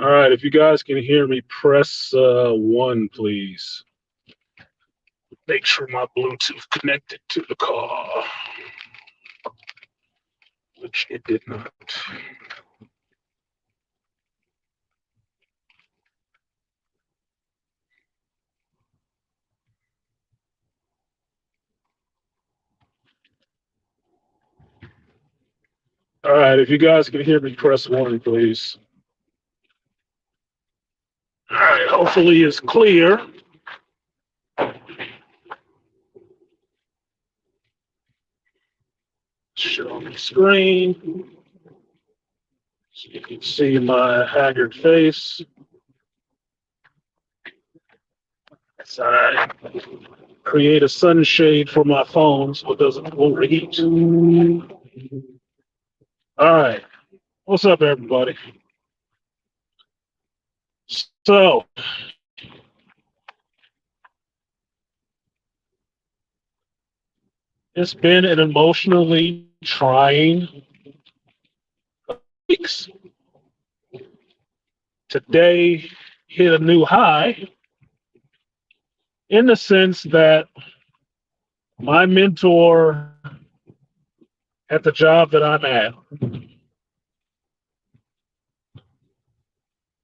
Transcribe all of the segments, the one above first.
All right, if you guys can hear me, press 1, please. Make sure my Bluetooth connected to the car, which it did not. All right, if you guys can hear me, press 1, please. All right, hopefully it's clear. Show on the screen so you can see my haggard face. So I create a sunshade for my phone so it doesn't overheat. All right, what's up, everybody? So, it's been an emotionally trying weeks. Today hit a new high in the sense that my mentor at the job that I'm at,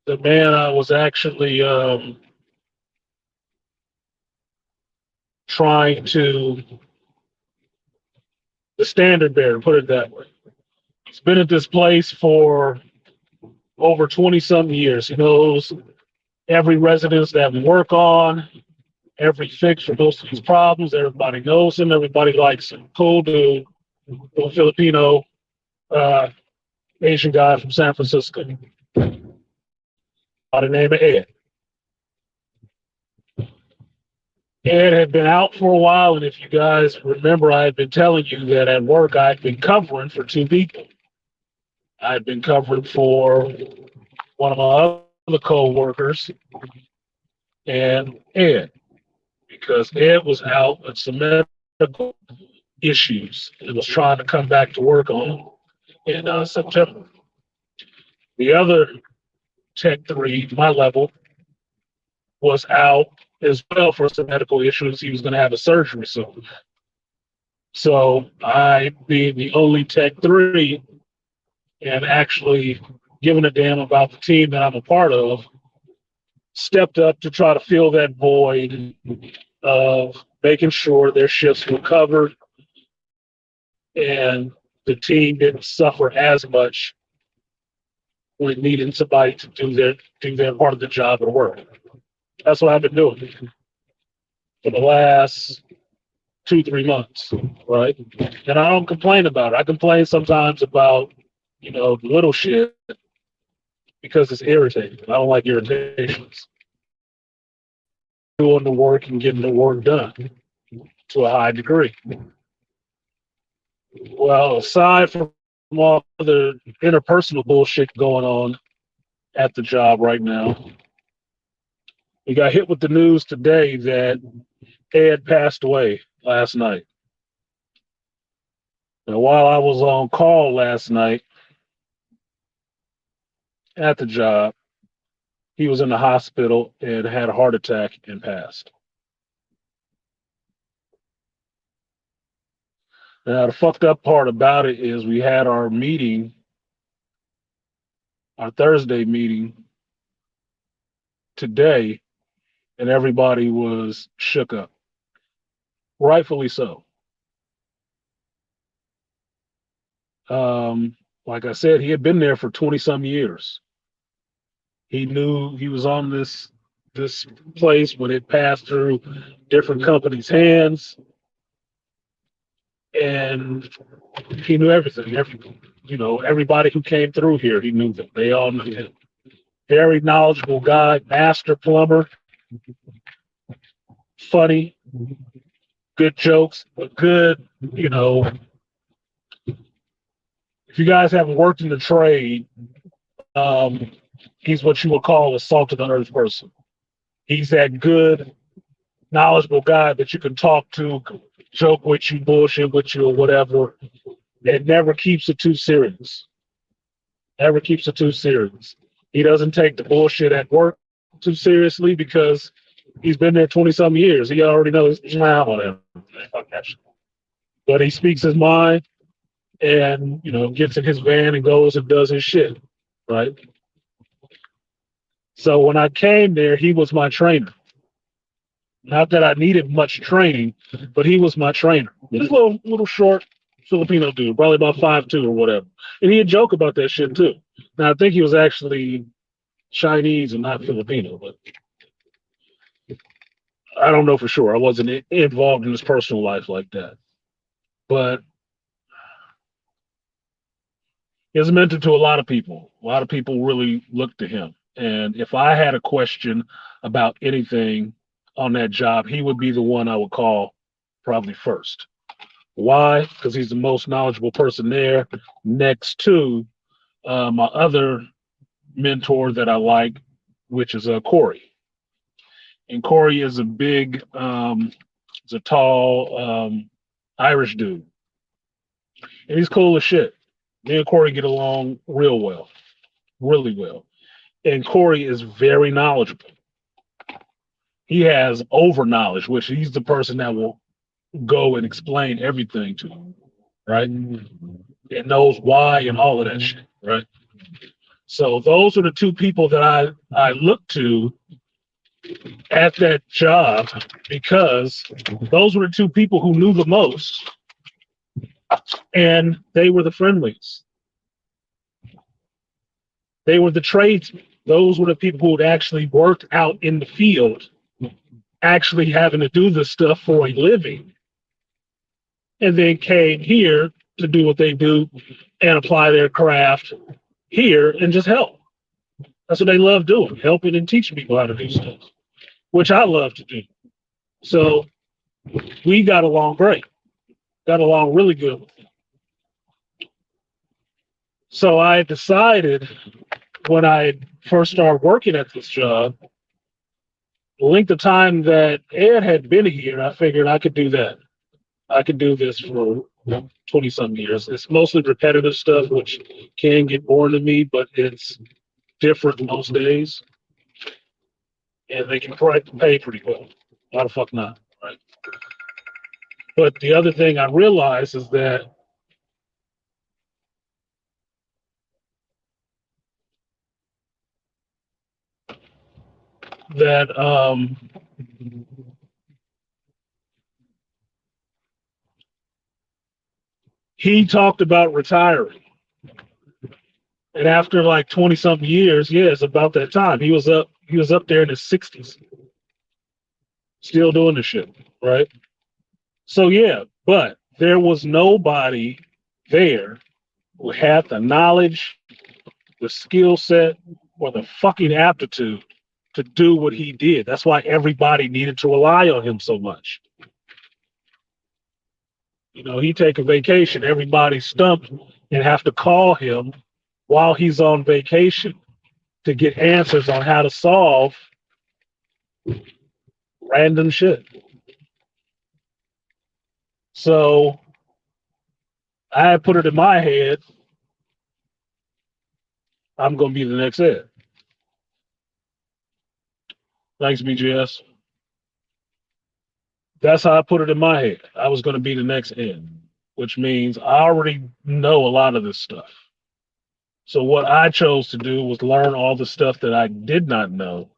the man I was actually trying to, the standard bearer, put it that way. He's been at this place for over 20 some years. He knows every residence that we work on, every fix for most of these problems. Everybody knows him. Everybody likes him. Cool dude, little Filipino, Asian guy from San Francisco by the name of Ed. Ed had been out for a while, and if you guys remember, I had been telling you that at work I had been covering for two people. I had been covering for one of my other co-workers and Ed, because Ed was out with some medical issues and was trying to come back to work on in September. The other Tech 3, my level, was out as well for some medical issues. He was going to have a surgery soon. So I, being the only Tech 3 and actually giving a damn about the team that I'm a part of, stepped up to try to fill that void of making sure their shifts were covered and the team didn't suffer as much when needing somebody to do their part of the job at work. That's what I've been doing for the last 2-3 months, right? And I don't complain about it. I complain sometimes about, the little shit because it's irritating. I don't like irritations. Doing the work and getting the work done to a high degree. Well, aside from all the interpersonal bullshit going on at the job right now, we got hit with the news today that Ed passed away last night. Now, while I was on call last night at the job, he was in the hospital and had a heart attack and passed. Now, the fucked up part about it is we had our meeting, our Thursday meeting today, and everybody was shook up. Rightfully so. Like I said, he had been there for 20 some years. He knew he was on this place when it passed through different companies' hands, and he knew everything. Everybody who came through here, he knew them. They all knew him. Very knowledgeable guy, master plumber, funny, good jokes, but good, if you guys haven't worked in the trade, he's what you would call a salt of the earth person. He's that good, knowledgeable guy that you can talk to, joke with you, bullshit with you, or whatever. It never keeps it too serious. Never keeps it too serious. He doesn't take the bullshit at work too seriously because he's been there 20 some years. He already knows, nah, whatever. Fuck that shit. But he speaks his mind and, gets in his van and goes and does his shit. Right. So when I came there, he was my trainer. Not that I needed much training, but he was my trainer. This little short Filipino dude, probably about 5'2" or whatever. And he'd joke about that shit too. Now I think he was actually Chinese and not Filipino, but I don't know for sure. I wasn't involved in his personal life like that. But he was a mentor to a lot of people. A lot of people really looked to him. And if I had a question about anything on that job, he would be the one I would call probably first. Why? Because he's the most knowledgeable person there, next to my other mentor that I like, which is Corey. And Corey is a big, he's a tall Irish dude, and he's cool as shit. Me and Corey get along real well, really well. And Corey is very knowledgeable. He has over knowledge, which he's the person that will go and explain everything to you, right? And knows why and all of that shit, right? So those are the two people that I look to at that job because those were the two people who knew the most and they were the friendliest. They were the tradesmen. Those were the people who had actually worked out in the field, actually having to do this stuff for a living, and then came here to do what they do and apply their craft here and just help. That's what they love doing, helping and teaching people how to do stuff, which I love to do. So we got along great, got along really good. So I decided when I first started working at this job, the length of time that Ed had been here, I figured I could do that. I could do this for 20 some years. It's mostly repetitive stuff, which can get boring to me, but it's different most days. And they can pay pretty well. Why the fuck not, right? But the other thing I realized is that he talked about retiring. And after like 20 something years, yeah, it's about that time. He was up there in his 60s, still doing the shit, right? So yeah, but there was nobody there who had the knowledge, the skill set, or the fucking aptitude to do what he did. That's why everybody needed to rely on him so much. He'd take a vacation, everybody stumped and have to call him while he's on vacation to get answers on how to solve random shit. So I put it in my head, I'm going to be the next Ed. Thanks, BGS. That's how I put it in my head. I was going to be the next Ed, which means I already know a lot of this stuff. So what I chose to do was learn all the stuff that I did not know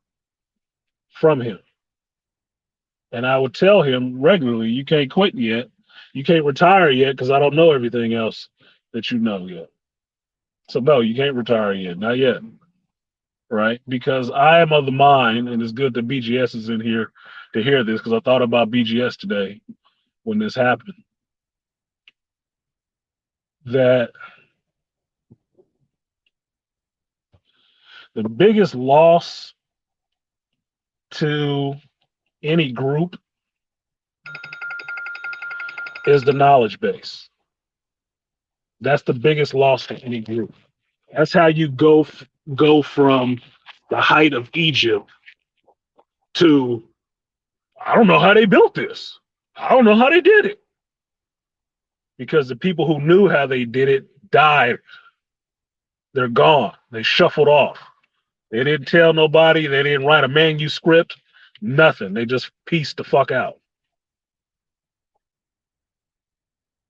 from him. And I would tell him regularly, you can't quit yet. You can't retire yet because I don't know everything else that you know yet. So no, you can't retire yet. Not yet. Right? Because I am of the mind, and it's good that BGS is in here to hear this because I thought about BGS today when this happened. That the biggest loss to any group is the knowledge base. That's the biggest loss to any group. That's how you go from the height of Egypt to, I don't know how they built this. I don't know how they did it. Because the people who knew how they did it died. They're gone. They shuffled off. They didn't tell nobody. They didn't write a manuscript. Nothing. They just pieced the fuck out.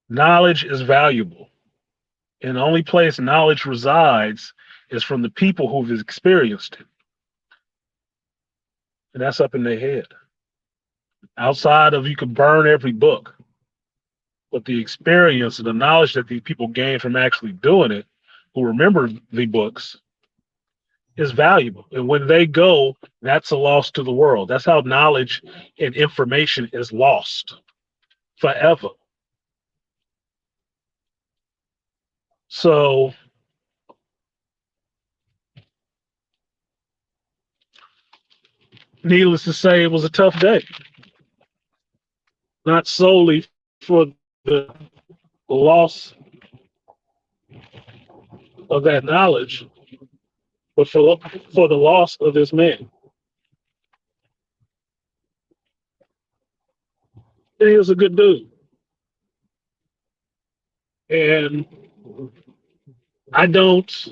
Knowledge is valuable. And the only place knowledge resides is from the people who've experienced it. And that's up in their head. Outside of, you can burn every book, but the experience and the knowledge that these people gain from actually doing it, who remember the books, is valuable. And when they go, that's a loss to the world. That's how knowledge and information is lost forever. So needless to say, it was a tough day. Not solely for the loss of that knowledge, but for the loss of this man. And he was a good dude. And I don't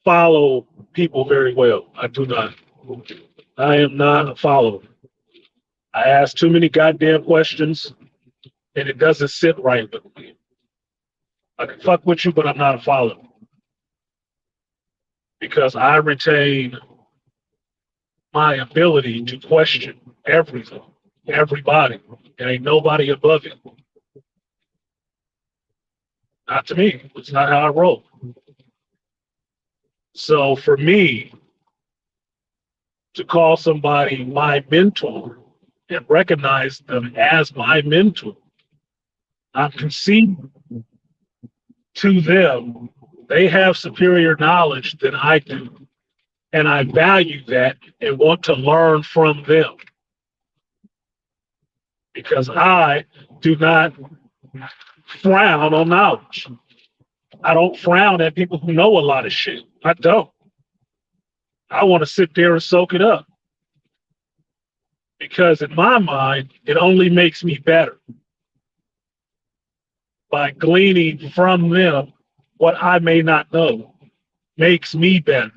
follow people very well. I do not. I am not a follower. I ask too many goddamn questions, and it doesn't sit right with me. I can fuck with you, but I'm not a follower. Because I retain my ability to question everything, everybody. There ain't nobody above it. Not to me. It's not how I roll. So for me to call somebody my mentor and recognize them as my mentor, I'm conceding to them they have superior knowledge than I do. And I value that and want to learn from them. Because I do not frown on knowledge. I don't frown at people who know a lot of shit. I don't. I want to sit there and soak it up. Because in my mind, it only makes me better by gleaning from them what I may not know. Makes me better.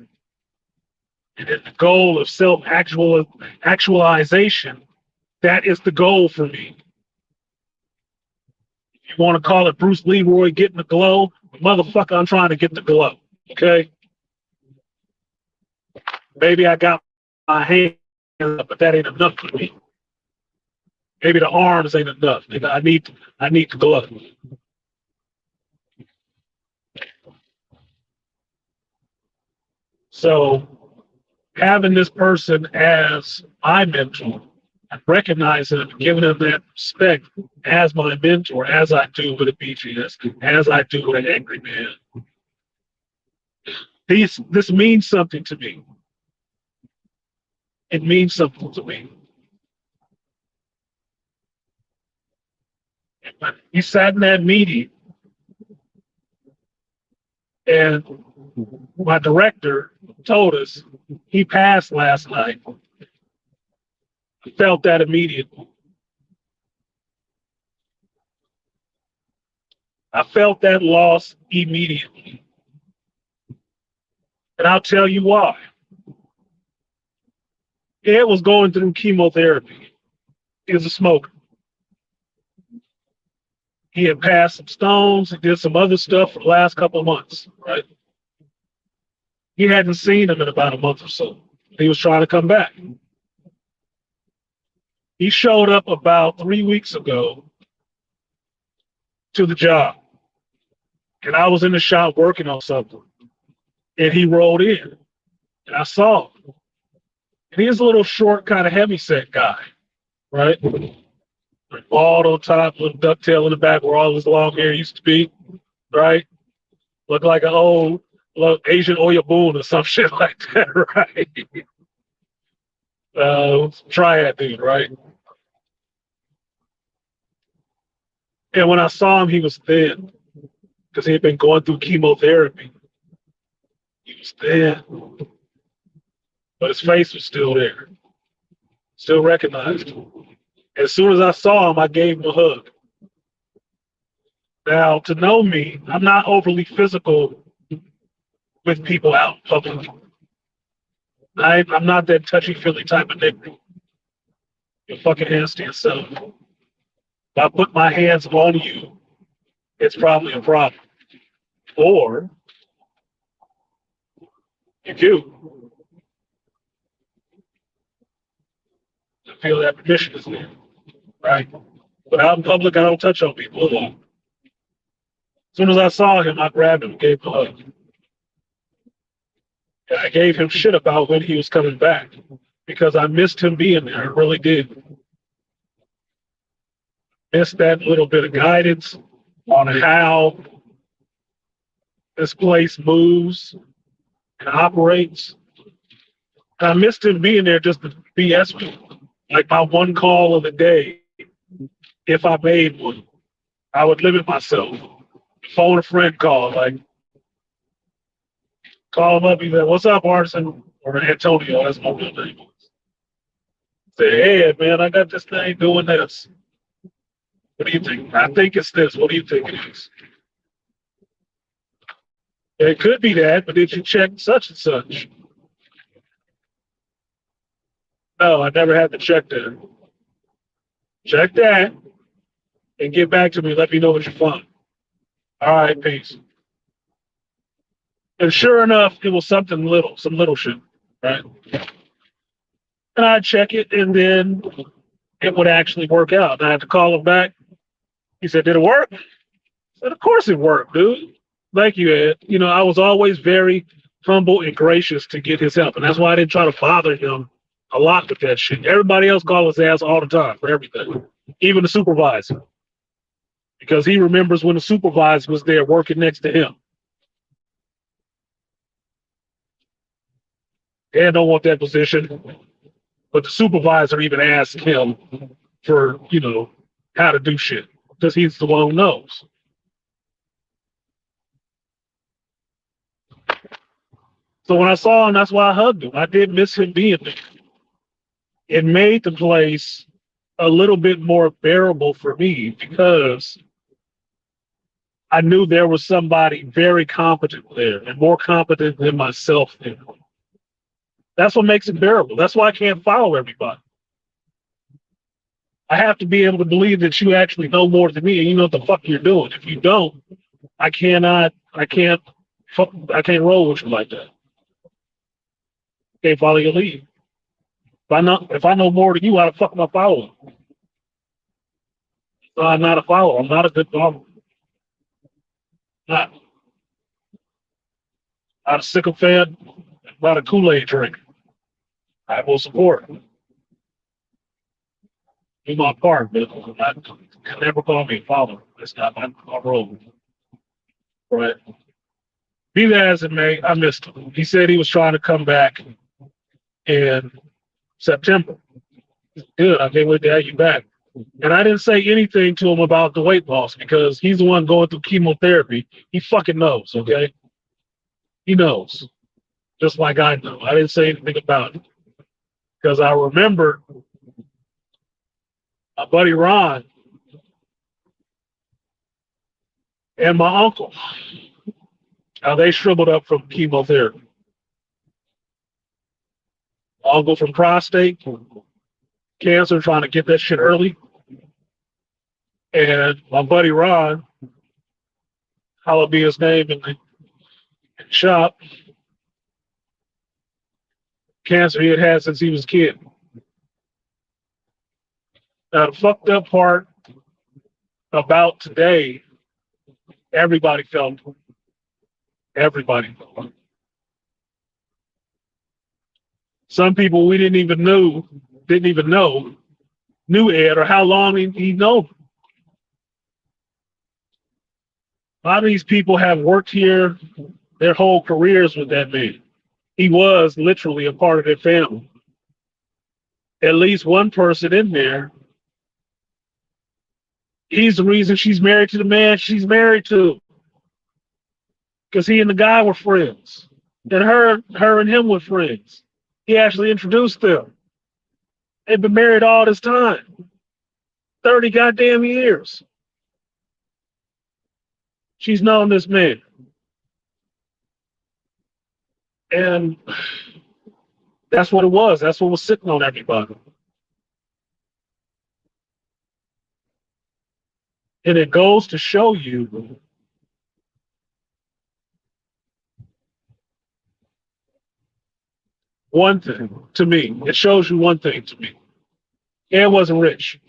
And the goal of self-actualization, that is the goal for me. If you want to call it Bruce Leroy getting the glow, motherfucker, I'm trying to get the glow. Okay? Maybe I got my hands up, but that ain't enough for me. Maybe the arms ain't enough. I need the glow. So having this person as my mentor, and recognizing and giving them that respect as my mentor, as I do with a BGS, as I do with an Angry Man. This means something to me. It means something to me. He sat in that meeting, and my director told us he passed last night. I felt that immediately. I felt that loss immediately. And I'll tell you why. Ed was going through chemotherapy. He was a smoker. He had passed some stones. He did some other stuff for the last couple of months, right? He hadn't seen him in about a month or so. He was trying to come back. He showed up about 3 weeks ago to the job. And I was in the shop working on something. And he rolled in. And I saw him. And he's a little short, kind of heavy-set guy, right? Bald on top, little ducktail in the back where all his long hair used to be, right? Looked like an old Asian Oyaboon or some shit like that, right? Triad dude, right? And when I saw him, he was thin because he had been going through chemotherapy. He was thin, but his face was still there, still recognized him. As soon as I saw him, I gave him a hug. Now, to know me, I'm not overly physical with people out in public. I'm not that touchy-feely type of nigga. Your fucking hands to yourself. If I put my hands on you, it's probably a problem. Or you do feel that permission is there, right? But out in public, I don't touch on people. As soon as I saw him, I grabbed him and gave him a hug. And I gave him shit about when he was coming back because I missed him being there. I really did. Missed that little bit of guidance on how this place moves and operates. And I missed him being there just to BS me. Like my one call of the day, if I made one, I would limit myself. Phone a friend call, like call him up, he's like, "What's up, Artisan?" Or Antonio, that's my real name. Say, "Hey man, I got this thing doing this. What do you think?" "I think it's this. What do you think it is?" "It could be that, but did you check such and such?" "No, I never had to check that." "Check that and get back to me. Let me know what you find." "All right, peace." And sure enough, it was something little, some little shit, right? And I'd check it, and then it would actually work out. And I had to call him back. He said, "Did it work?" I said, "Of course it worked, dude." Thank you, Ed. You know, I was always very humble and gracious to get his help. And that's why I didn't try to bother him a lot with that shit. Everybody else called his ass all the time for everything, even the supervisor, because he remembers when the supervisor was there working next to him. Ed don't want that position, but the supervisor even asked him for, how to do shit because he's the one who knows. So when I saw him, that's why I hugged him. I did miss him being there. It made the place a little bit more bearable for me because I knew there was somebody very competent there and more competent than myself there. That's what makes it bearable. That's why I can't follow everybody. I have to be able to believe that you actually know more than me and you know what the fuck you're doing. If you don't, I can't roll with you like that. Can't follow your lead. If I know more than you, how the fuck am I following? So I'm not a follower. I'm not a good follower. Not a sycophant, not a Kool-Aid drinker. I will support. Do my part, but can never call me a follower. That's not my role. Right. Be that as it may, I missed him. He said he was trying to come back in September. Good, I can't wait to have you back. And I didn't say anything to him about the weight loss because he's the one going through chemotherapy. He fucking knows, okay? He knows, just like I know. I didn't say anything about it because I remember my buddy Ron and my uncle, how they shriveled up from chemotherapy. Uncle from prostate cancer, trying to get that shit early. And my buddy Ron, hallowed be his name in the shop, cancer he had had since he was a kid. Now, the fucked up part about today, everybody felt it. Everybody felt it. Some people we didn't even know knew Ed or how long he known. A lot of these people have worked here their whole careers with that man. He was literally a part of their family. At least one person in there, he's the reason she's married to the man she's married to. Because he and the guy were friends. And her and him were friends. He actually introduced them. They've been married all this time. 30 goddamn years. She's known this man. And that's what it was. That's what was sitting on everybody. And it goes to show you one thing to me. It shows you one thing to me. Ed wasn't rich.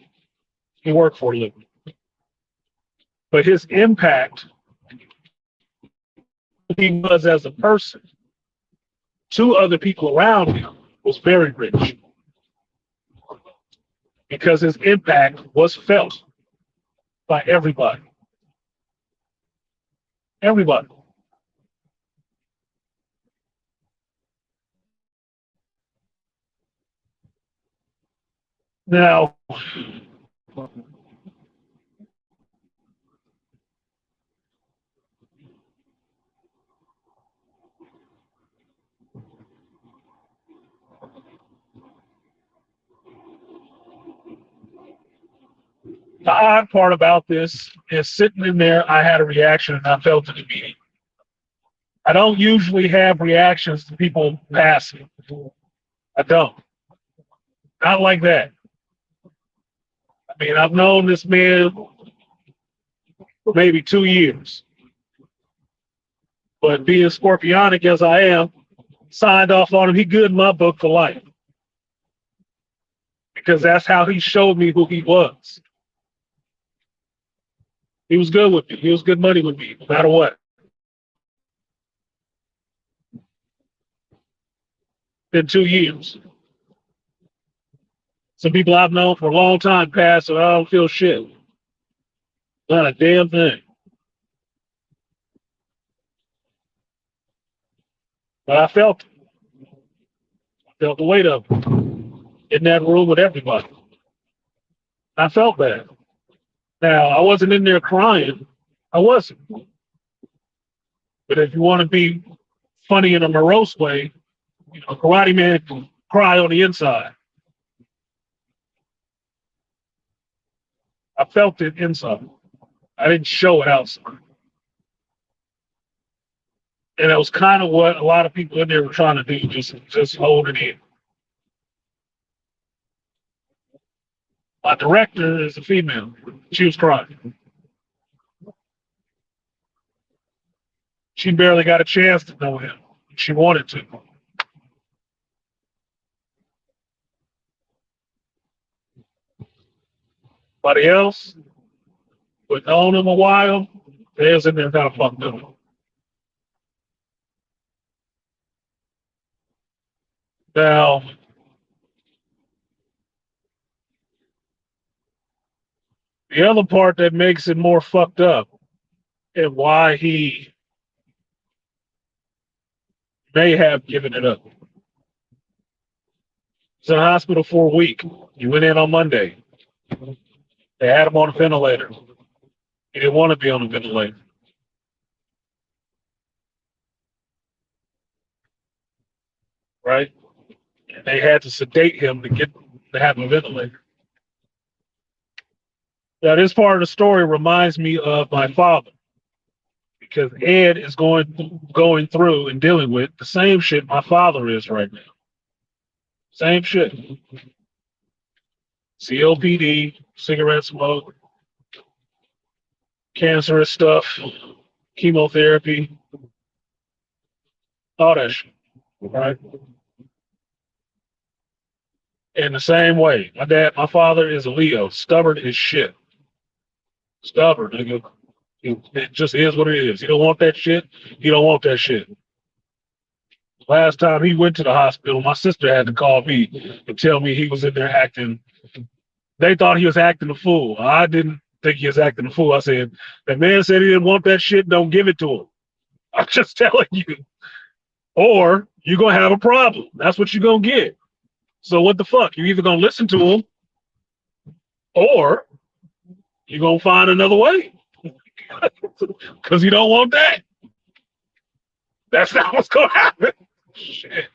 He worked for a living. But his impact, he was as a person, to other people around him was very rich because his impact was felt by everybody. Everybody. Now, the odd part about this is sitting in there, I had a reaction and I felt it immediately. I don't usually have reactions to people passing. I don't. Not like that. I mean, I've known this man for maybe 2 years. But being scorpionic as I am, signed off on him. He good in my book for life. Because that's how he showed me who he was. He was good with me. He was good money with me, no matter what. Been 2 years. Some people I've known for a long time passed, so I don't feel shit. Not a damn thing. But I felt it. I felt the weight of it in that room with everybody. I felt that. Now, I wasn't in there crying. I wasn't. But if you want to be funny in a morose way, you know, Karate Man can cry on the inside. I felt it inside. I didn't show it outside. And it was kind of what a lot of people in there were trying to do, just hold it in. My director is a female. She was crying. She barely got a chance to know him. She wanted to. Everybody else, with known him a while, they was in there kind of fucked up. Now, the other part that makes it more fucked up and why he may have given it up. He's in the hospital for a week. He went in on Monday. They had him on a ventilator. He didn't want to be on a ventilator. Right? And they had to sedate him to have a ventilator. Now, this part of the story reminds me of my father because Ed is going through and dealing with the same shit my father is right now. Same shit. COPD, cigarette smoke, cancerous stuff, chemotherapy, all that shit. Right? In the same way, my father is a Leo, stubborn as shit. Stubborn, nigga. It just is what it is. You don't want that shit, you don't want that shit. Last time he went to the hospital, my sister had to call me and tell me he was in there acting. They thought he was acting a fool. I didn't think he was acting a fool. I said, that man said he didn't want that shit, don't give it to him. I'm just telling you. Or you're going to have a problem. That's what you're going to get. So what the fuck? You're either going to listen to him or you're going to find another way. Because you don't want that. That's not what's going to happen. Shit.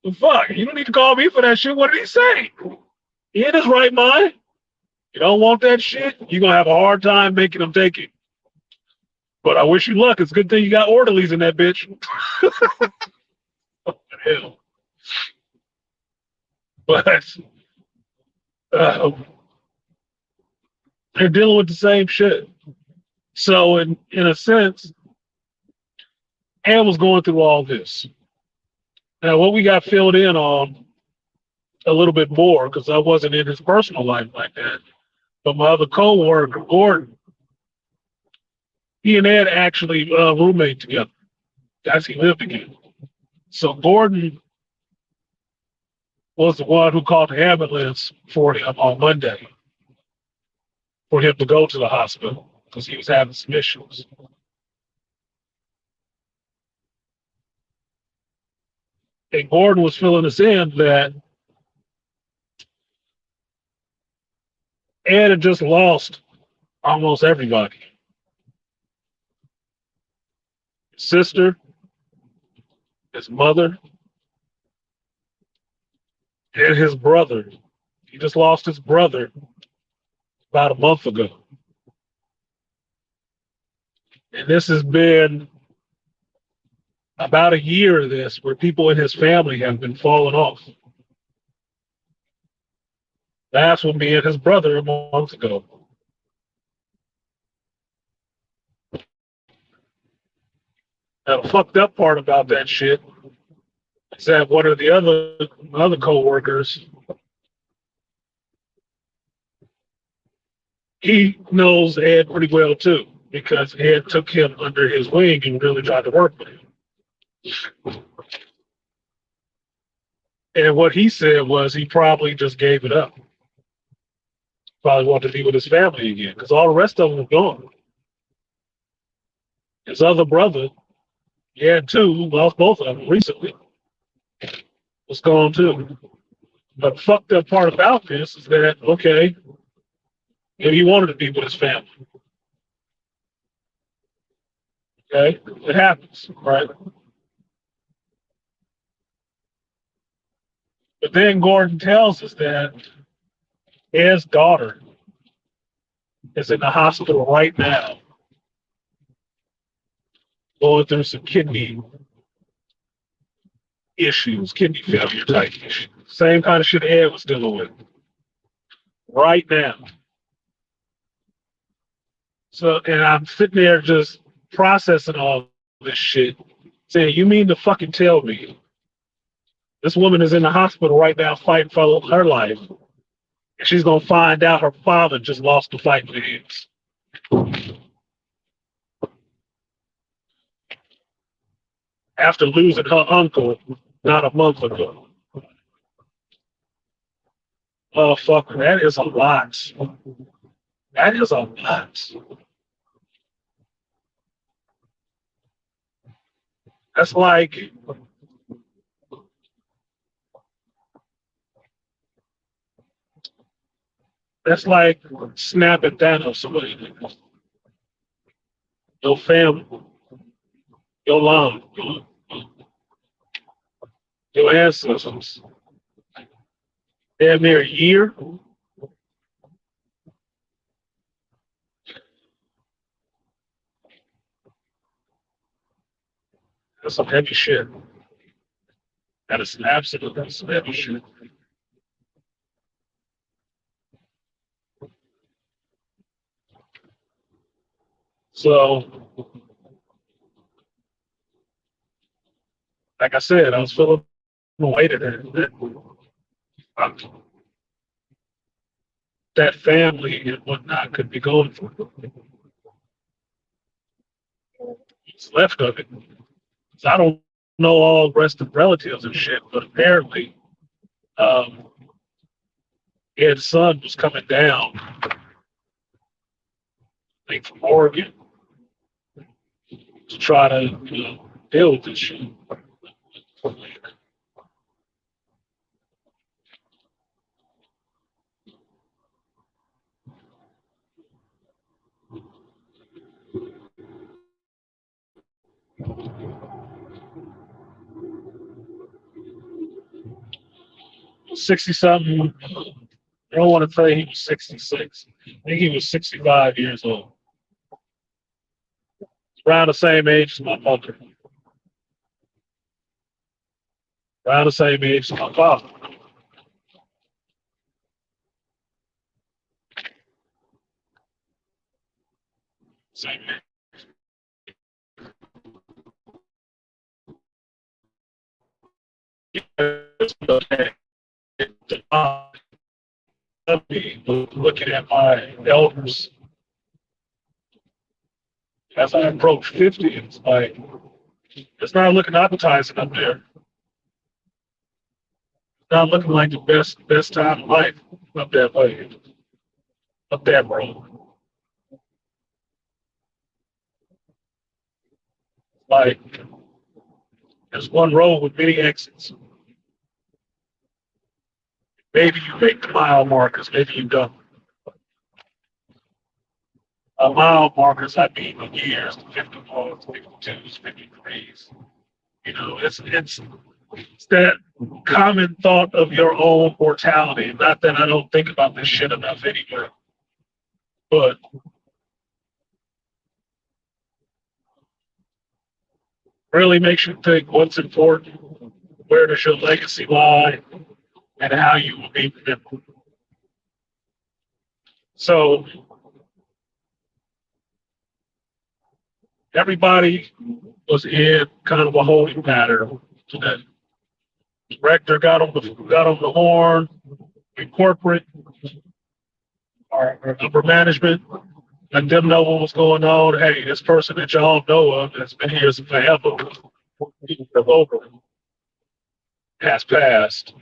The fuck? You don't need to call me for that shit. What did he say? He in his right mind. You don't want that shit, you're going to have a hard time making them take it. But I wish you luck. It's a good thing you got orderlies in that bitch. hell. But uh, they're dealing with the same shit. So in a sense, Ed was going through all this. Now, what we got filled in on a little bit more, because I wasn't in his personal life like that, but my other coworker, Gordon, he and Ed actually roommate together. That's he lived together. So Gordon was the one who called the ambulance for him on Monday for him to go to the hospital because he was having some issues. And Gordon was filling us in that Ed had just lost almost everybody. His sister, his mother, and his brother. He just lost his brother about a month ago. And this has been about a year of this where people in his family have been falling off. That's what me and his brother a month ago. Now, the fucked up part about that shit is that one of the other co-workers, he knows Ed pretty well too, because Ed took him under his wing and really tried to work with him. And what he said was he probably just gave it up. Probably wanted to be with his family again, because all the rest of them were gone. His other brother, he had two, lost both of them recently, was gone too. But the fucked up part about this is that, okay, maybe he wanted to be with his family. Okay, it happens, right? But then Gordon tells us that Ed's daughter is in the hospital right now, going through some kidney issues, kidney failure type issues. Same kind of shit Ed was dealing with right now. So, and I'm sitting there just processing all this shit, saying, you mean to fucking tell me this woman is in the hospital right now fighting for her life, and she's gonna find out her father just lost the fight with his after losing her uncle not a month ago. Oh, fuck, that is a lot. That is a lot. That's like snapping down somebody. Your family, your line, your ancestors. Damn near a year. That's some heavy shit. That is absolutely some heavy shit. So, like I said, I was feeling the weight of that family and whatnot could be going through. What's left of it. So I don't know all the rest of the relatives and shit, but apparently, Ed's son was coming down, I think from Oregon, to try to deal with this shit. 60 something. I don't want to say he was 66. I think he was 65 years old. Around the same age as my mother. around the same age as my father. Same age. Looking at my elders as I approach 50, it's like, it's not looking appetizing up there. It's not looking like the best time of life up that way, up that road. Like, there's one road with many exits. Maybe you make the mile markers, maybe you don't. Mile markers, I mean, in years, 54s, 52s, 53s. You know, it's that common thought of your own mortality. Not that I don't think about this shit enough anymore, but really makes you think what's important, where does your legacy lie, and how you will be remembered. So everybody was in kind of a holding pattern today. The director got on the horn, in corporate, our upper management, let them know what was going on. Hey, this person that y'all know of that's been here forever, over, has passed.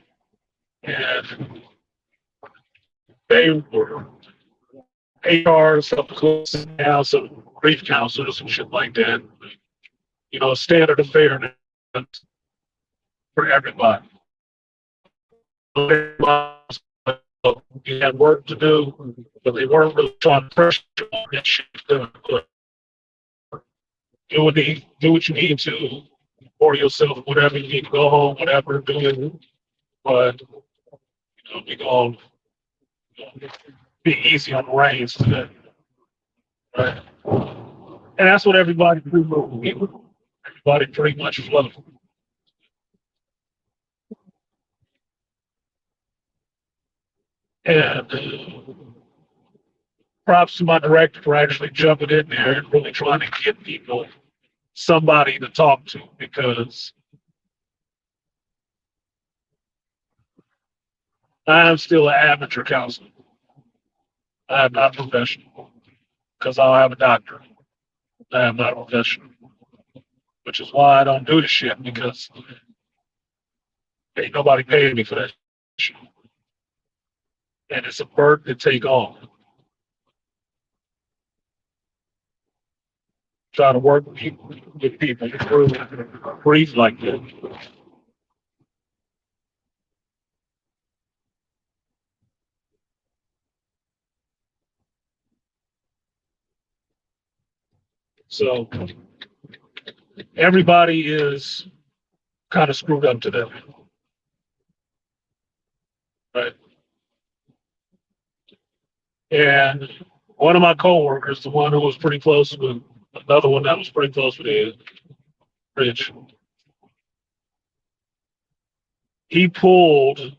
And they were HR, some now, some grief counselors and shit like that. You know, standard of fairness for everybody. We had work to do, but they weren't really trying to pressure on that shit. Do what you need to for yourself, whatever you need to go home, whatever, do it. But we're going to be easy on the reins today. Right? And that's what everybody pretty much flows. And props to my director for actually jumping in there and really trying to get people somebody to talk to, because I'm still an amateur counselor. I am not professional because I don't have a doctorate. I am not professional, which is why I don't do the shit, because ain't nobody paying me for that shit. And it's a burden to take on. Trying to work with people through grief like that. So everybody is kind of screwed up today. Right? And one of my coworkers, the one who was pretty close with another one that was pretty close with his, Rich, he pulled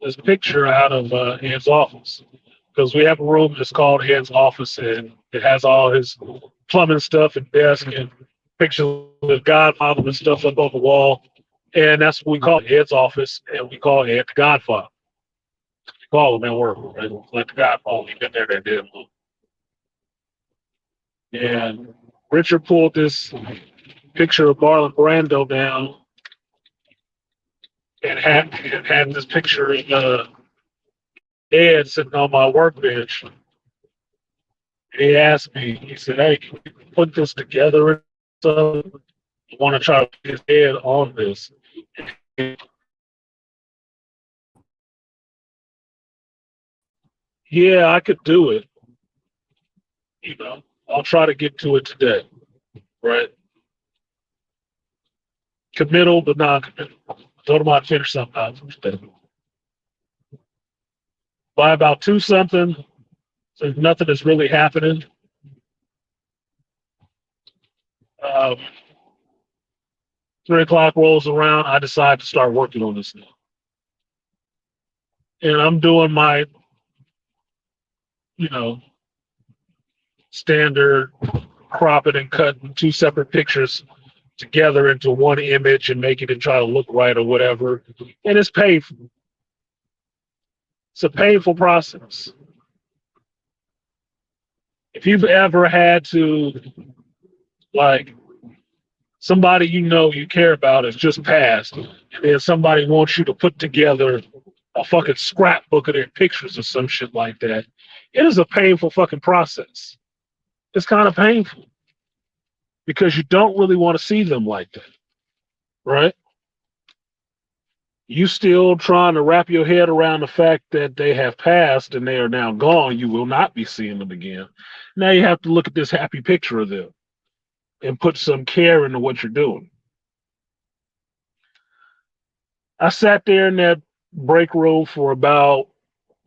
this picture out of Ed's office, because we have a room that's called Ed's office, and it has all his plumbing stuff and desk and pictures of his godfather and stuff up on the wall. And that's what we call Ed's office, and we call Ed the Godfather. We call him at work, right? Like the Godfather. He's been there that day. And Richard pulled this picture of Marlon Brando down and had this picture of Ed sitting on my workbench. He asked me, he said, hey, can we put this together and stuff? I want to try to put his head on this. Yeah, I could do it. I'll try to get to it today. Right? Committal but non-committal. I told him I'd finish something out today. By about 2 something, there's nothing that's really happening. 3 o'clock rolls around. I decide to start working on this now. And I'm doing my, you know, standard cropping and cutting two separate pictures together into one image and making it try to look right or whatever. And it's painful. It's a painful process. If you've ever had to, like, somebody you care about has just passed, and then somebody wants you to put together a fucking scrapbook of their pictures or some shit like that, it is a painful fucking process. It's kind of painful because you don't really want to see them like that, right? You still trying to wrap your head around the fact that they have passed and they are now gone. You will not be seeing them again. Now you have to look at this happy picture of them and put some care into what you're doing. I sat there in that break room for about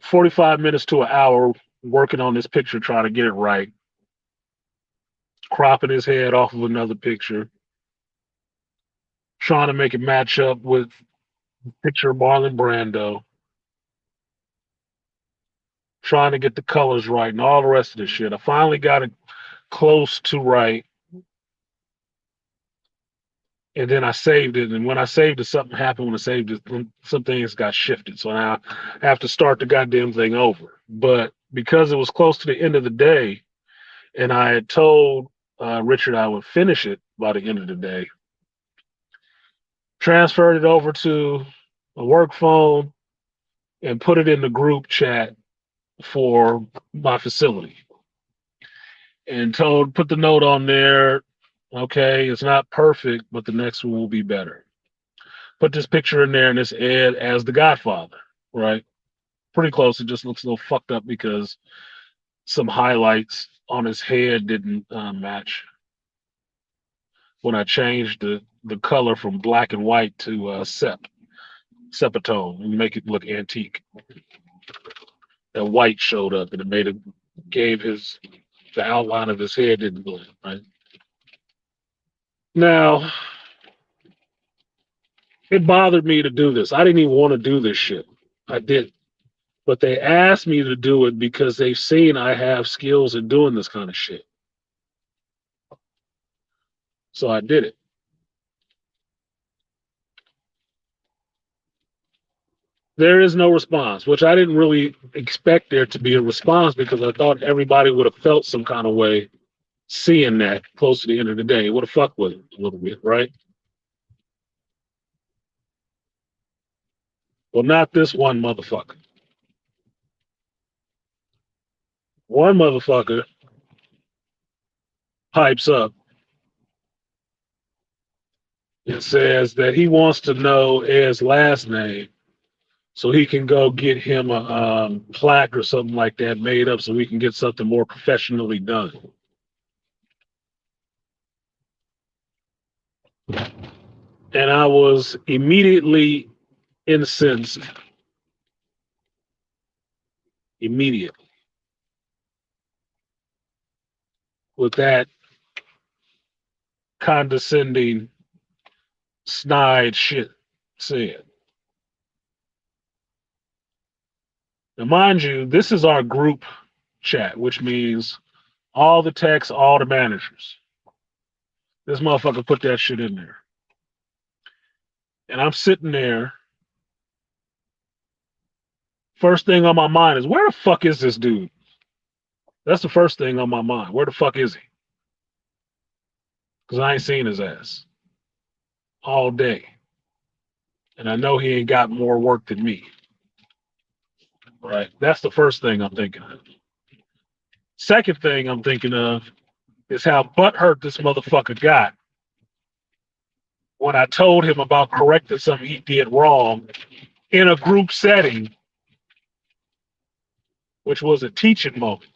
45 minutes to an hour working on this picture, trying to get it right, cropping his head off of another picture, trying to make it match up with the picture of Marlon Brando, trying to get the colors right and all the rest of this shit. I finally got it close to right. And then I saved it. And when I saved it, something happened. When I saved it, some things got shifted. So now I have to start the goddamn thing over. But because it was close to the end of the day, and I had told Richard I would finish it by the end of the day, transferred it over to a work phone and put it in the group chat for my facility. And put the note on there, okay, it's not perfect, but the next one will be better. Put this picture in there and this Ed as the Godfather, right? Pretty close. It just looks a little fucked up because some highlights on his head didn't match. When I changed the color from black and white to sepatone and make it look antique, that white showed up and it gave the outline of his head didn't blend, right? Now, it bothered me to do this. I didn't even want to do this shit. I didn't. But they asked me to do it because they've seen I have skills in doing this kind of shit. So I did it. There is no response, which I didn't really expect there to be a response because I thought everybody would have felt some kind of way seeing that close to the end of the day. It would have fucked with it a little bit, right? Well, not this one motherfucker. One motherfucker pipes up and says that he wants to know Ed's last name so he can go get him a plaque or something like that made up so we can get something more professionally done. And I was immediately incensed. Immediately. With that condescending, snide shit said. Now, mind you, this is our group chat, which means all the techs, all the managers. This motherfucker put that shit in there. And I'm sitting there. First thing on my mind is, where the fuck is this dude? That's the first thing on my mind. Where the fuck is he? Because I ain't seen his ass all day. And I know he ain't got more work than me. Right? That's the first thing I'm thinking of. Second thing I'm thinking of is how butthurt this motherfucker got when I told him about correcting something he did wrong in a group setting, which was a teaching moment.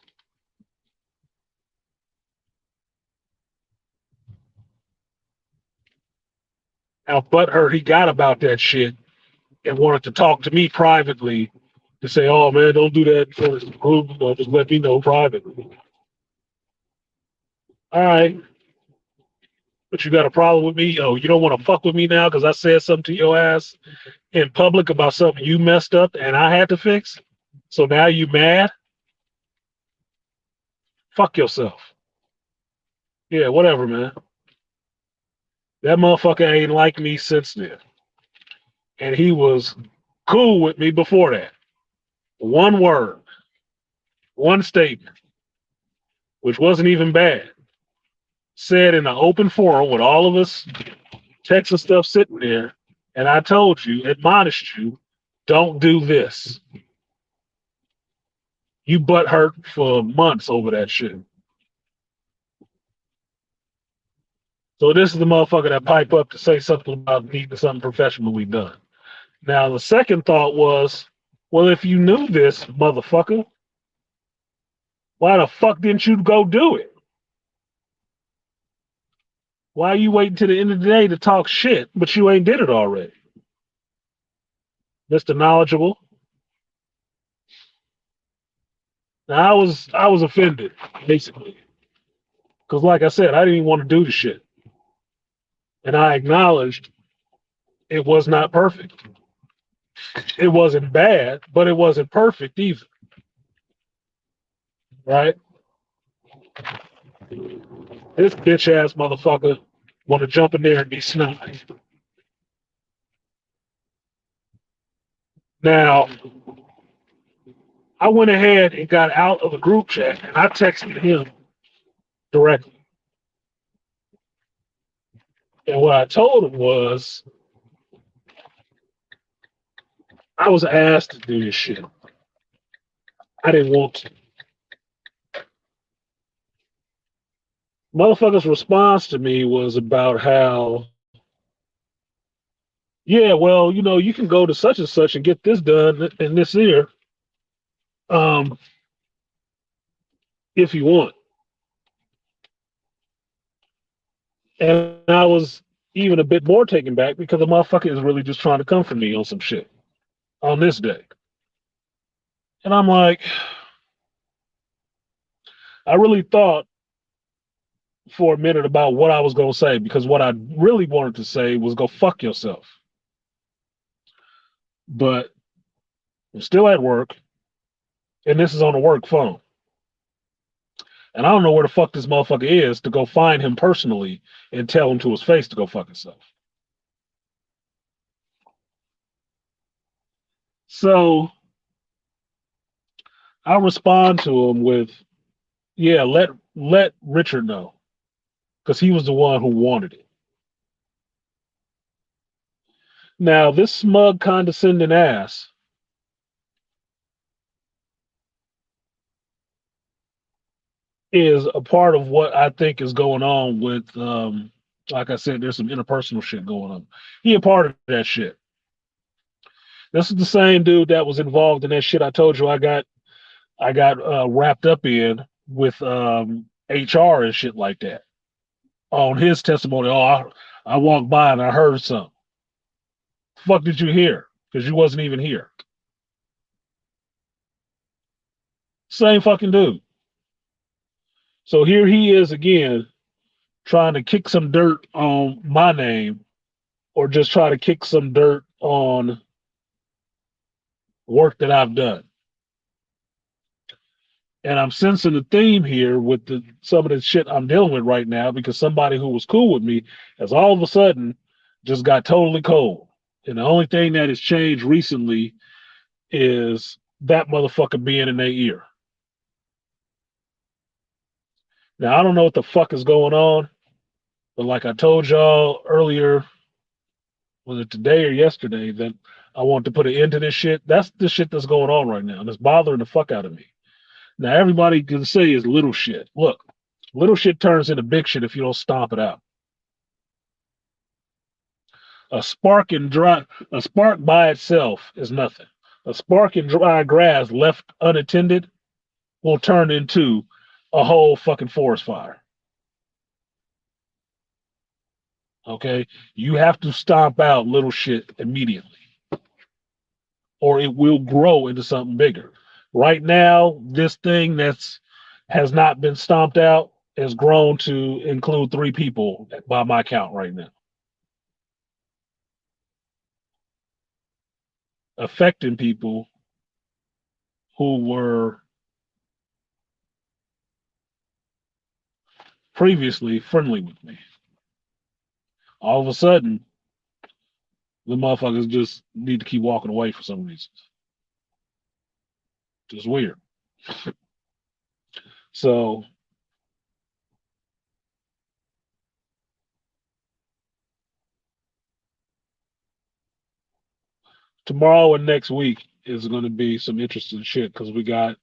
How butthurt he got about that shit and wanted to talk to me privately to say, oh man, don't do that for the group, just let me know privately. All right. But you got a problem with me? Oh, you don't want to fuck with me now because I said something to your ass in public about something you messed up and I had to fix? So now you mad? Fuck yourself. Yeah, whatever, man. That motherfucker ain't like me since then. And he was cool with me before that. One word, one statement, which wasn't even bad, said in an open forum with all of us Texas stuff sitting there. And I told you, admonished you, don't do this. You butt hurt for months over that shit. So this is the motherfucker that pipe up to say something about needing something professionally done. Now the second thought was, well, if you knew this, motherfucker, why the fuck didn't you go do it? Why are you waiting to the end of the day to talk shit, but you ain't did it already? Mr. Knowledgeable. Now I was offended, basically. Because like I said, I didn't even want to do the shit. And I acknowledged it was not perfect. It wasn't bad, but it wasn't perfect either. Right? This bitch ass motherfucker want to jump in there and be snide. Now, I went ahead and got out of the group chat and I texted him directly. And what I told him was, I was asked to do this shit. I didn't want to. Motherfucker's response to me was about how, yeah, well, you know, you can go to such and such and get this done in this year, um, if you want. And I was even a bit more taken back because the motherfucker is really just trying to come for me on some shit on this day. And I'm like, I really thought for a minute about what I was going to say because what I really wanted to say was go fuck yourself. But I'm still at work and this is on a work phone. And I don't know where the fuck this motherfucker is to go find him personally and tell him to his face to go fuck himself. So I respond to him with, yeah, let Richard know. Because he was the one who wanted it. Now, this smug, condescending ass is a part of what I think is going on with, like I said, there's some interpersonal shit going on. He a part of that shit. This is the same dude that was involved in that shit I told you I got wrapped up in with HR and shit like that. On his testimony, I walked by and I heard something. Fuck did you hear? Because you wasn't even here. Same fucking dude. So here he is again, trying to kick some dirt on my name, or just try to kick some dirt on work that I've done. And I'm sensing the theme here with some of the shit I'm dealing with right now because somebody who was cool with me has all of a sudden just got totally cold. And the only thing that has changed recently is that motherfucker being in their ear. Now, I don't know what the fuck is going on, but like I told y'all earlier, was it today or yesterday, that I want to put an end to this shit? That's the shit that's going on right now. And it's bothering the fuck out of me. Now, everybody can say is little shit. Look, little shit turns into big shit if you don't stomp it out. A spark by itself is nothing. A spark in dry grass left unattended will turn into a whole fucking forest fire. Okay? You have to stomp out little shit immediately, or it will grow into something bigger. Right now, this thing has not been stomped out has grown to include 3 people by my count right now, affecting people who were previously friendly with me. All of a sudden, the motherfuckers just need to keep walking away for some reason. It's weird. So tomorrow and next week is going to be some interesting shit because we got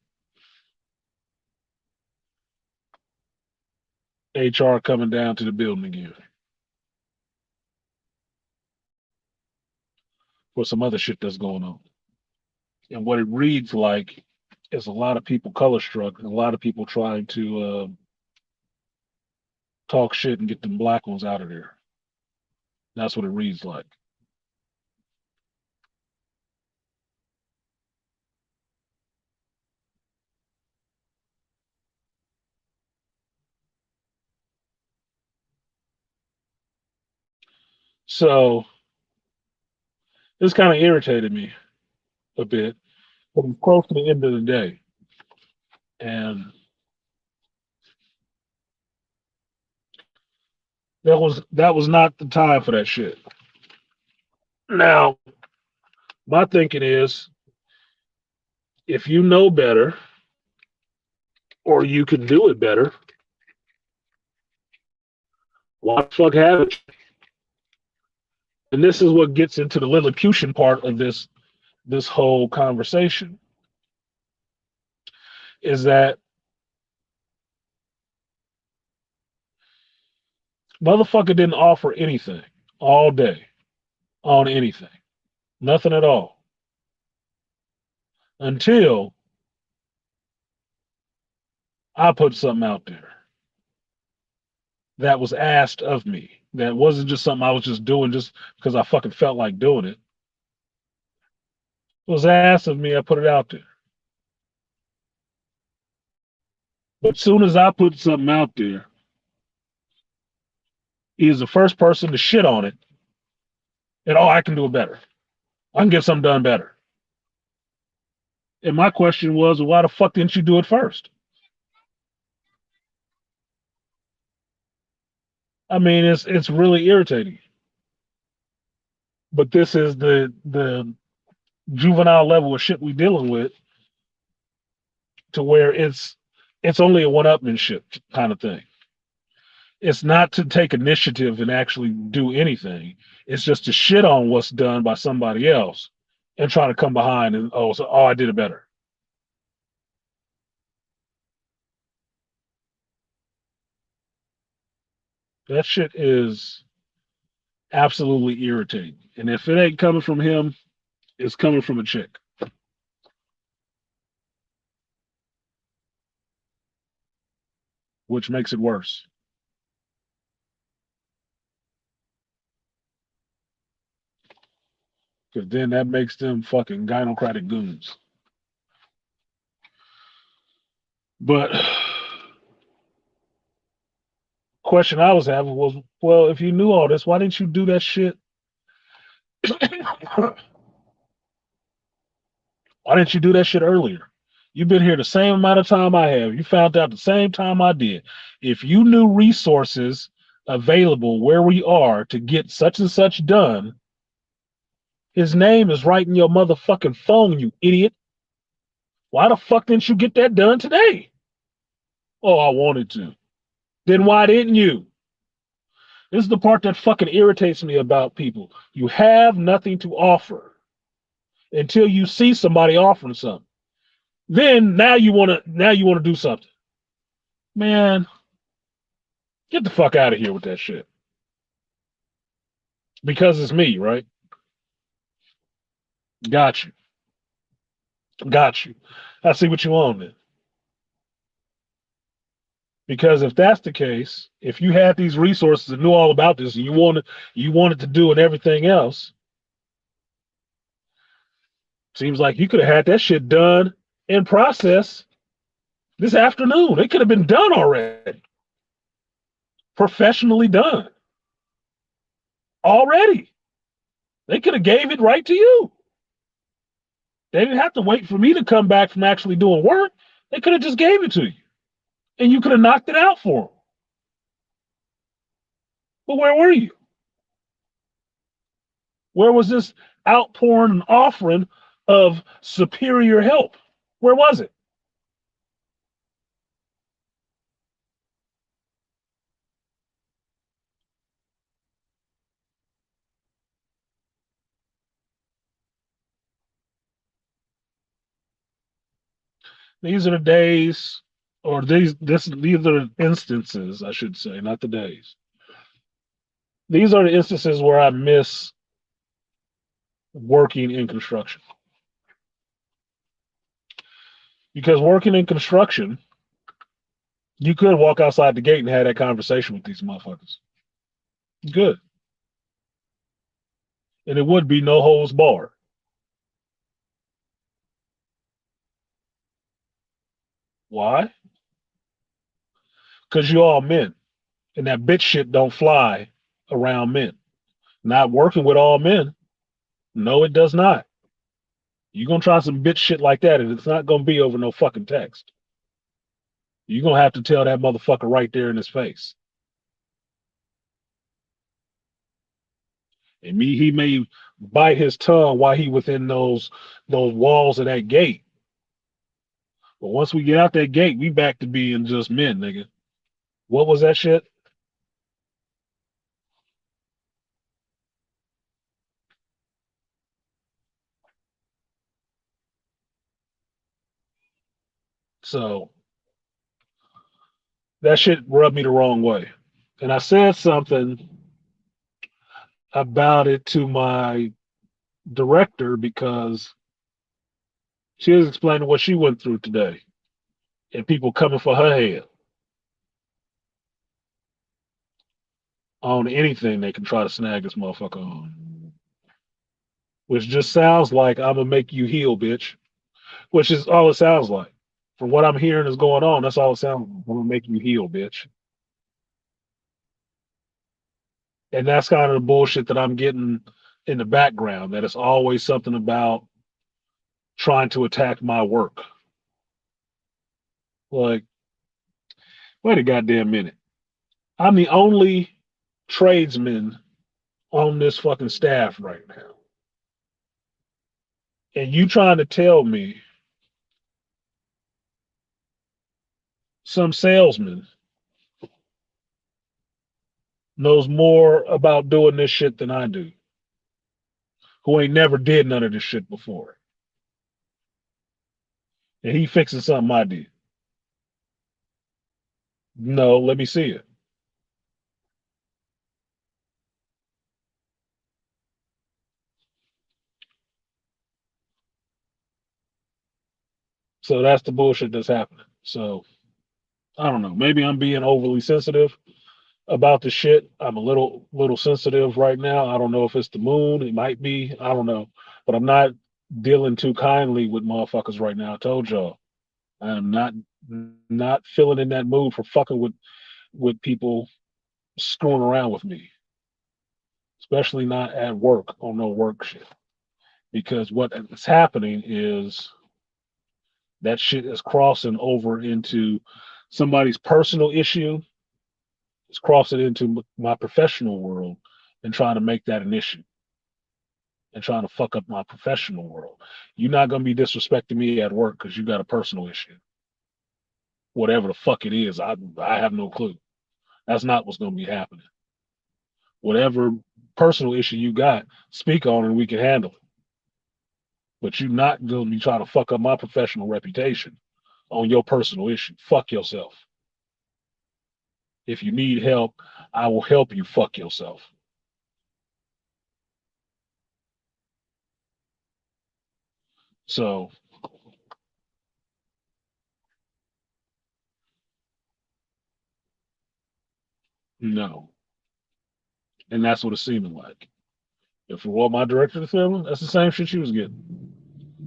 HR coming down to the building again for some other shit that's going on. And what it reads like is a lot of people color struck and a lot of people trying to talk shit and get them black ones out of there. That's what it reads like. So this kind of irritated me a bit, but it's close to the end of the day. And that was not the time for that shit. Now, my thinking is if you know better or you can do it better, why the fuck have it? And this is what gets into the Lilliputian part of this whole conversation is that motherfucker didn't offer anything all day on anything. Nothing at all. Until I put something out there that was asked of me. That wasn't just something I was just doing just because I fucking felt like doing it. It was asked of me, I put it out there. But as soon as I put something out there, he is the first person to shit on it. And I can do it better. I can get something done better. And my question was, why the fuck didn't you do it first? I mean, it's really irritating. But this is the juvenile level of shit we dealing with, to where it's only a one-upmanship kind of thing. It's not to take initiative and actually do anything. It's just to shit on what's done by somebody else and try to come behind and I did it better. That shit is absolutely irritating. And if it ain't coming from him, it's coming from a chick. Which makes it worse. Because then that makes them fucking gynocratic goons. But question I was having was, well, if you knew all this, why didn't you do that shit? Why didn't you do that shit earlier? You've been here the same amount of time I have. You found out the same time I did. If you knew resources available where we are to get such and such done, his name is right in your motherfucking phone, you idiot. Why the fuck didn't you get that done today? Oh, I wanted to. Then why didn't you? This is the part that fucking irritates me about people. You have nothing to offer until you see somebody offering something. Then now you want to do something. Man, get the fuck out of here with that shit. Because it's me, right? Got you. Got you. I see what you want then. Because if that's the case, if you had these resources and knew all about this and you wanted to do and everything else, seems like you could have had that shit done in process this afternoon. It could have been done already. professionally done already. They could have gave it right to you. They didn't have to wait for me to come back from actually doing work. They could have just gave it to you, and you could have knocked it out for them. But where were you? Where was this outpouring and offering of superior help? Where was it? These are the days, or these are the instances, I should say, not the days. These are the instances where I miss working in construction. Because working in construction, you could walk outside the gate and have that conversation with these motherfuckers. Good. And it would be no holds barred. Why? Because you all men. And that bitch shit don't fly around men. Not working with all men. No, it does not. You're gonna try some bitch shit like that, and it's not gonna be over no fucking text. You're gonna have to tell that motherfucker right there in his face. And he may bite his tongue while he within those walls of that gate. But once we get out that gate, we back to being just men, nigga. What was that shit? So that shit rubbed me the wrong way. And I said something about it to my director because she was explaining what she went through today and people coming for her head on anything they can try to snag this motherfucker on. Which just sounds like I'm gonna make you heal, bitch. Which is all it sounds like. From what I'm hearing is going on, that's all it sounds like. I'm gonna make you heal, bitch. And that's kind of the bullshit that I'm getting in the background, that it's always something about trying to attack my work. Like, wait a goddamn minute. I'm the only tradesman on this fucking staff right now. And you trying to tell me some salesman knows more about doing this shit than I do, who ain't never did none of this shit before. And he fixing something I did. No, let me see it. So that's the bullshit that's happening. So I don't know. Maybe I'm being overly sensitive about the shit. I'm a little sensitive right now. I don't know if it's the moon. It might be. I don't know. But I'm not dealing too kindly with motherfuckers right now. I told y'all. I'm not feeling in that mood for fucking with people screwing around with me. Especially not at work on no work shit. Because what is happening is that shit is crossing over into somebody's personal issue. It's crossing into my professional world and trying to make that an issue and trying to fuck up my professional world. You're not going to be disrespecting me at work because you got a personal issue. Whatever the fuck it is, I have no clue. That's not what's going to be happening. Whatever personal issue you got, speak on and we can handle it. But you're not going to be trying to fuck up my professional reputation on your personal issue. Fuck yourself. If you need help, I will help you fuck yourself. So, no. And that's what it's seeming like. And for what my director is feeling, that's the same shit she was getting.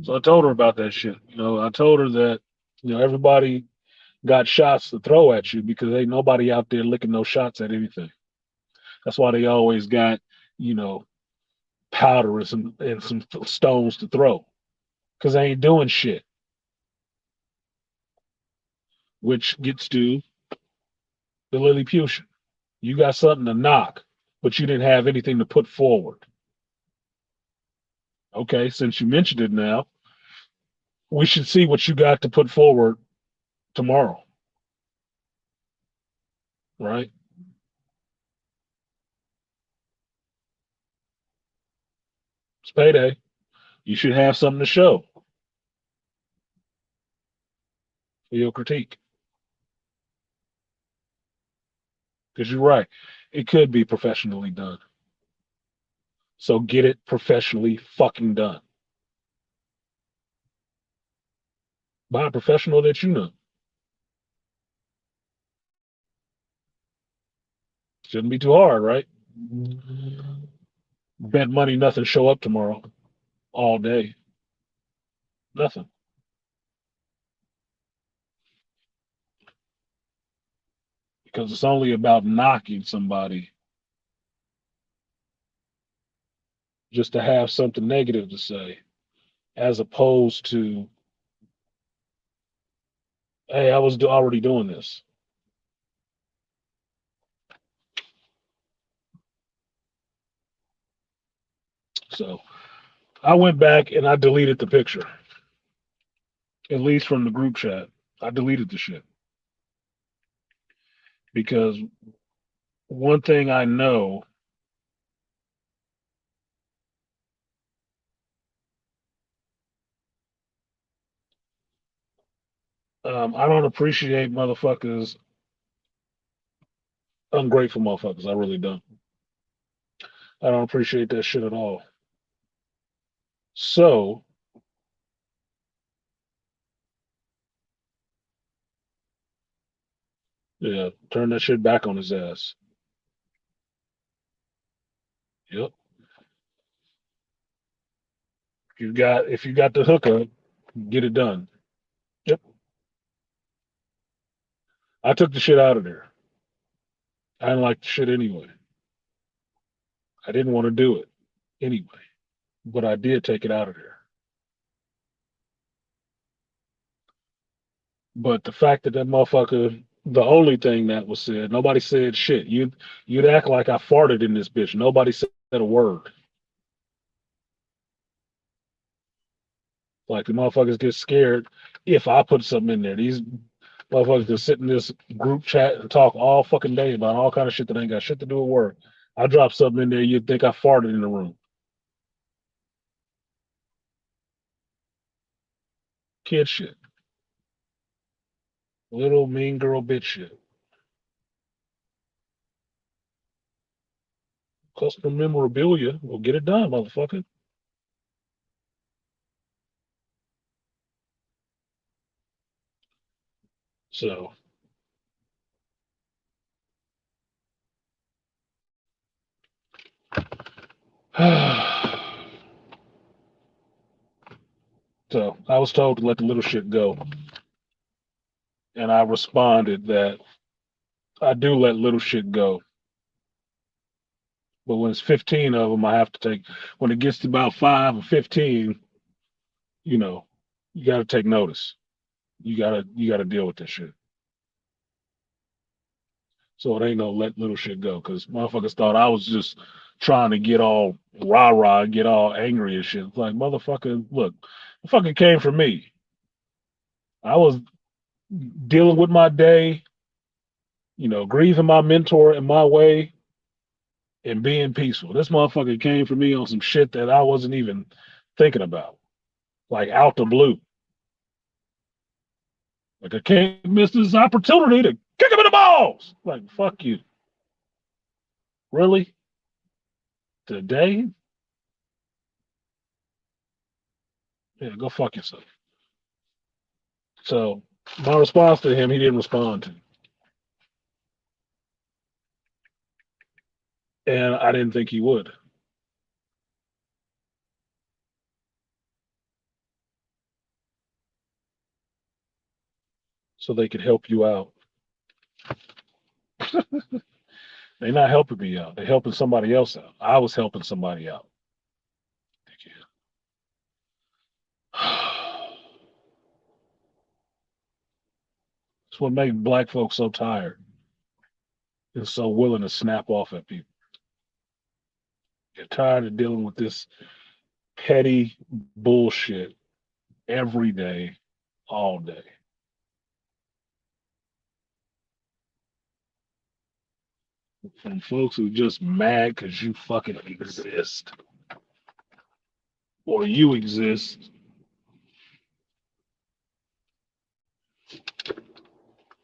So I told her about that shit. I told her that, everybody got shots to throw at you because ain't nobody out there licking no shots at anything. That's why they always got, you know, powder and some stones to throw because they ain't doing shit, which gets to the Lilliputian. You got something to knock, but you didn't have anything to put forward. Okay, since you mentioned it now, we should see what you got to put forward tomorrow, right? It's payday. You should have something to show for your critique. Because you're right. It could be professionally done. So get it professionally fucking done by a professional that you know. Shouldn't be too hard, right? Bet money nothing show up tomorrow all day. Nothing. Because it's only about knocking somebody just to have something negative to say, as opposed to, hey, I was already doing this. So I went back and I deleted the picture, at least from the group chat. I deleted the shit because one thing I know, I don't appreciate motherfuckers, ungrateful motherfuckers. I really don't. I don't appreciate that shit at all. So, yeah, turn that shit back on his ass. Yep. If you got the hookup, get it done. Yep. I took the shit out of there. I didn't like the shit anyway. I didn't want to do it anyway, but I did take it out of there. But the fact that motherfucker, the only thing that was said, nobody said shit. You'd act like I farted in this bitch. Nobody said a word. Like the motherfuckers get scared if I put something in there. These motherfuckers just sit in this group chat and talk all fucking day about all kind of shit that ain't got shit to do with work. I drop something in there, you'd think I farted in the room. Kid shit. Little mean girl bitch shit. Custom memorabilia will get it done, motherfucker. So, so I was told to let the little shit go, and I responded that I do let little shit go, but when it's 15 of them, I have to take. When it gets to about 5 or 15, you know, you got to take notice. You gotta deal with this shit. So it ain't no let little shit go because motherfuckers thought I was just trying to get all rah rah, get all angry and shit. It's like motherfucker, look, it fucking came from me. I was dealing with my day, grieving my mentor in my way and being peaceful. This motherfucker came for me on some shit that I wasn't even thinking about, like out the blue. Like I can't miss this opportunity to kick him in the balls. Like fuck you, really? Today? Yeah, go fuck yourself. So my response to him, he didn't respond to, and I didn't think he would. so they could help you out. They're not helping me out. They're helping somebody else out. I was helping somebody out. That's what makes black folks so tired and so willing to snap off at people. They're tired of dealing with this petty bullshit every day, all day. From folks who just mad because you fucking exist or you exist.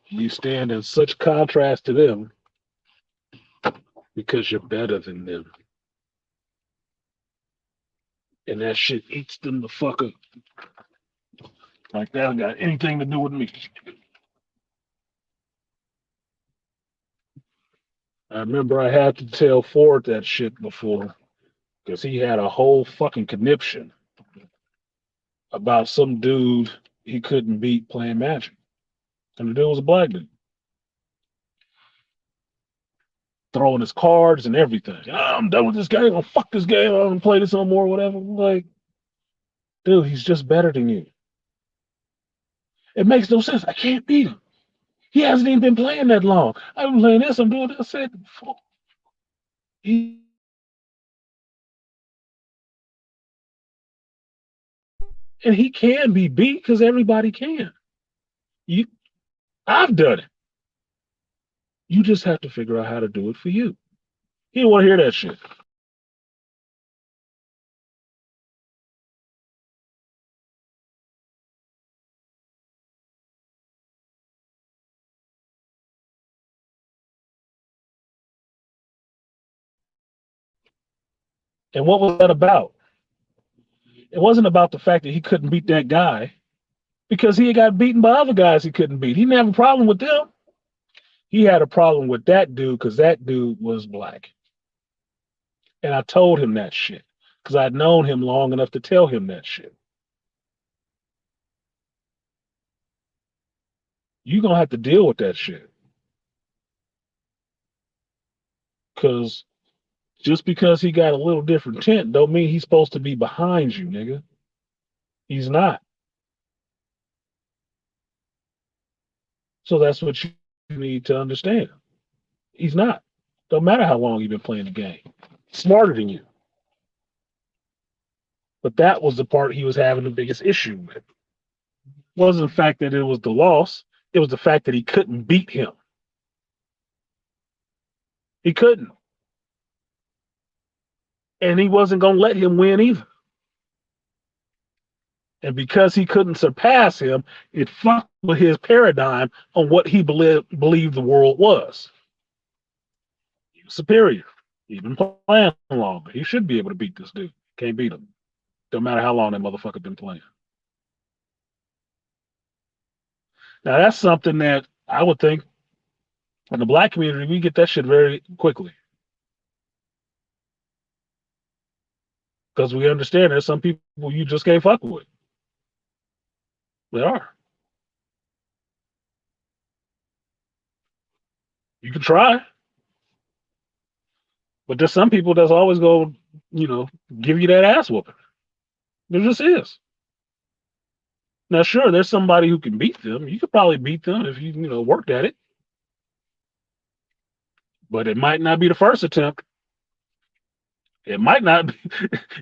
You stand in such contrast to them because you're better than them. And that shit eats them the fuck up. Like that ain't got anything to do with me. I remember I had to tell Ford that shit before because he had a whole fucking conniption about some dude he couldn't beat playing Magic. And the dude was a black dude. Throwing his cards and everything. I'm done with this game. I'm gonna fuck this game. I don't play this no more, whatever. I'm like, dude, he's just better than you. It makes no sense. I can't beat him. He hasn't even been playing that long. I've been playing this. I'm doing this. I said, he, and he can be beat because everybody can. You, I've done it. You just have to figure out how to do it for you. He didn't want to hear that shit. And what was that about? It wasn't about the fact that he couldn't beat that guy because he got beaten by other guys he couldn't beat. He didn't have a problem with them. He had a problem with that dude because that dude was black. And I told him that shit because I'd known him long enough to tell him that shit. You're going to have to deal with that shit. Because just because he got a little different tint don't mean he's supposed to be behind you, nigga. He's not. So that's what you need to understand. He's not. Don't matter how long you've been playing the game. Smarter than you. But that was the part he was having the biggest issue with. It wasn't the fact that it was the loss. It was the fact that he couldn't beat him. He couldn't. And he wasn't going to let him win either. And because he couldn't surpass him, it fucked with his paradigm on what he believed the world was. He was superior. He's been playing longer. He should be able to beat this dude. Can't beat him. Don't matter how long that motherfucker been playing. Now that's something that I would think in the black community we get that shit very quickly because we understand there's some people you just can't fuck with. There are. You can try, but there's some people that's always going to, give you that ass whooping. There just is. Now, sure, there's somebody who can beat them. You could probably beat them if you worked at it. But it might not be the first attempt. It might not be,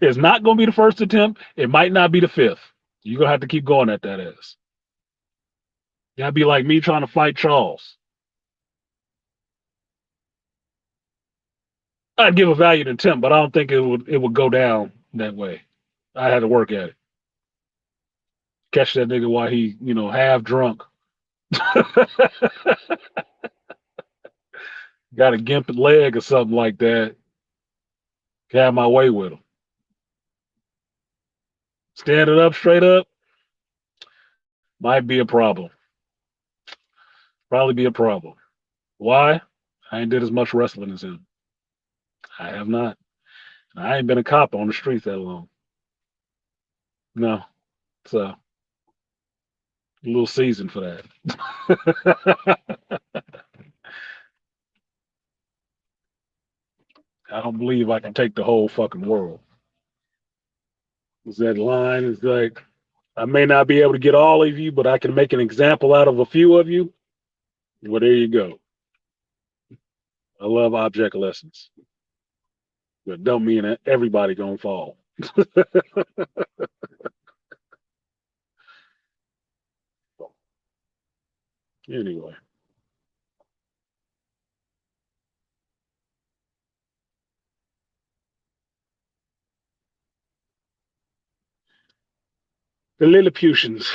it's not going to be the first attempt. It might not be the fifth. You're going to have to keep going at that ass. That'd be like me trying to fight Charles. I'd give a valiant attempt, but I don't think it would go down that way. I had to work at it. Catch that nigga while he, half drunk. Got a gimped leg or something like that. Have my way with him. Standing up straight up might be a problem. Probably be a problem. Why? I ain't did as much wrestling as him. I have not. I ain't been a cop on the streets that long. No. So, A little season for that. I don't believe I can take the whole fucking world. Is that line is like, I may not be able to get all of you, but I can make an example out of a few of you. Well, there you go. I love object lessons, but don't mean that everybody gonna fall. Anyway, the Lilliputians.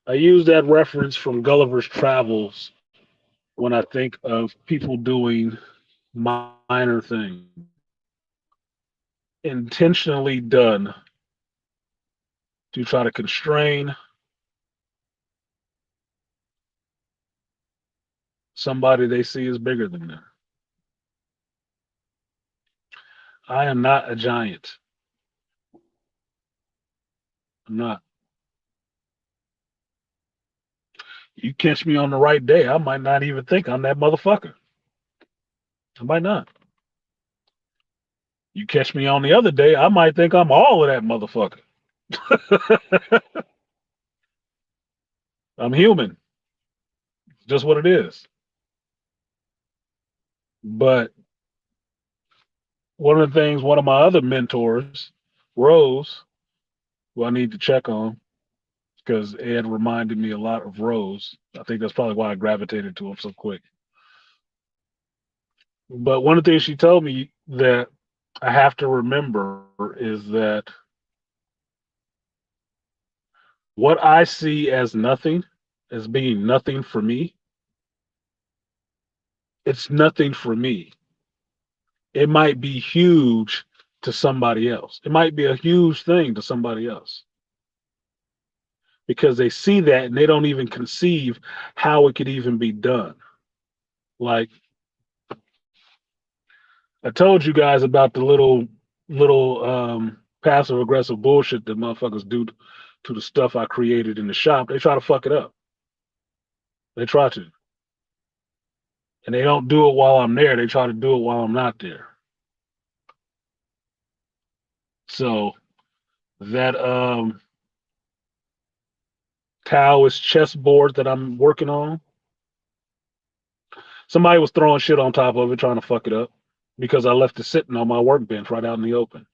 I use that reference from Gulliver's Travels when I think of people doing minor things intentionally done to try to constrain somebody they see as bigger than them. I am not a giant. I'm not. You catch me on the right day, I might not even think I'm that motherfucker. I might not. You catch me on the other day, I might think I'm all of that motherfucker. I'm human. Just what it is. But one of the things, one of my other mentors, Rose, who I need to check on, because Ed reminded me a lot of Rose. I think that's probably why I gravitated to him so quick. But one of the things she told me that I have to remember is that what I see as nothing, as being nothing for me, it's nothing for me. It might be huge to somebody else. It might be a huge thing to somebody else because they see that and they don't even conceive how it could even be done. Like I told you guys about the little passive aggressive bullshit that motherfuckers do to the stuff I created in the shop. They try to fuck it up. They try to. And they don't do it while I'm there. They try to do it while I'm not there. So that Taoist chessboard that I'm working on, somebody was throwing shit on top of it, trying to fuck it up because I left it sitting on my workbench right out in the open.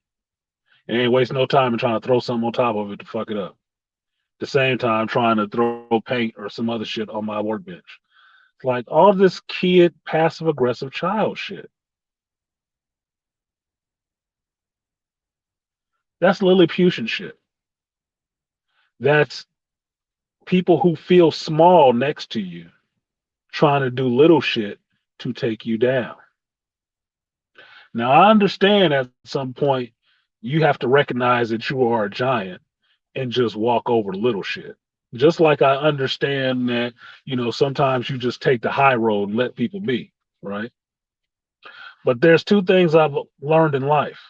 And ain't waste no time in trying to throw something on top of it to fuck it up. At the same time, trying to throw paint or some other shit on my workbench. It's like all this kid passive aggressive child shit. That's Lilliputian shit. That's people who feel small next to you trying to do little shit to take you down. Now, I understand at some point you have to recognize that you are a giant and just walk over little shit. Just like I understand that, sometimes you just take the high road and let people be, right? But there's two things I've learned in life.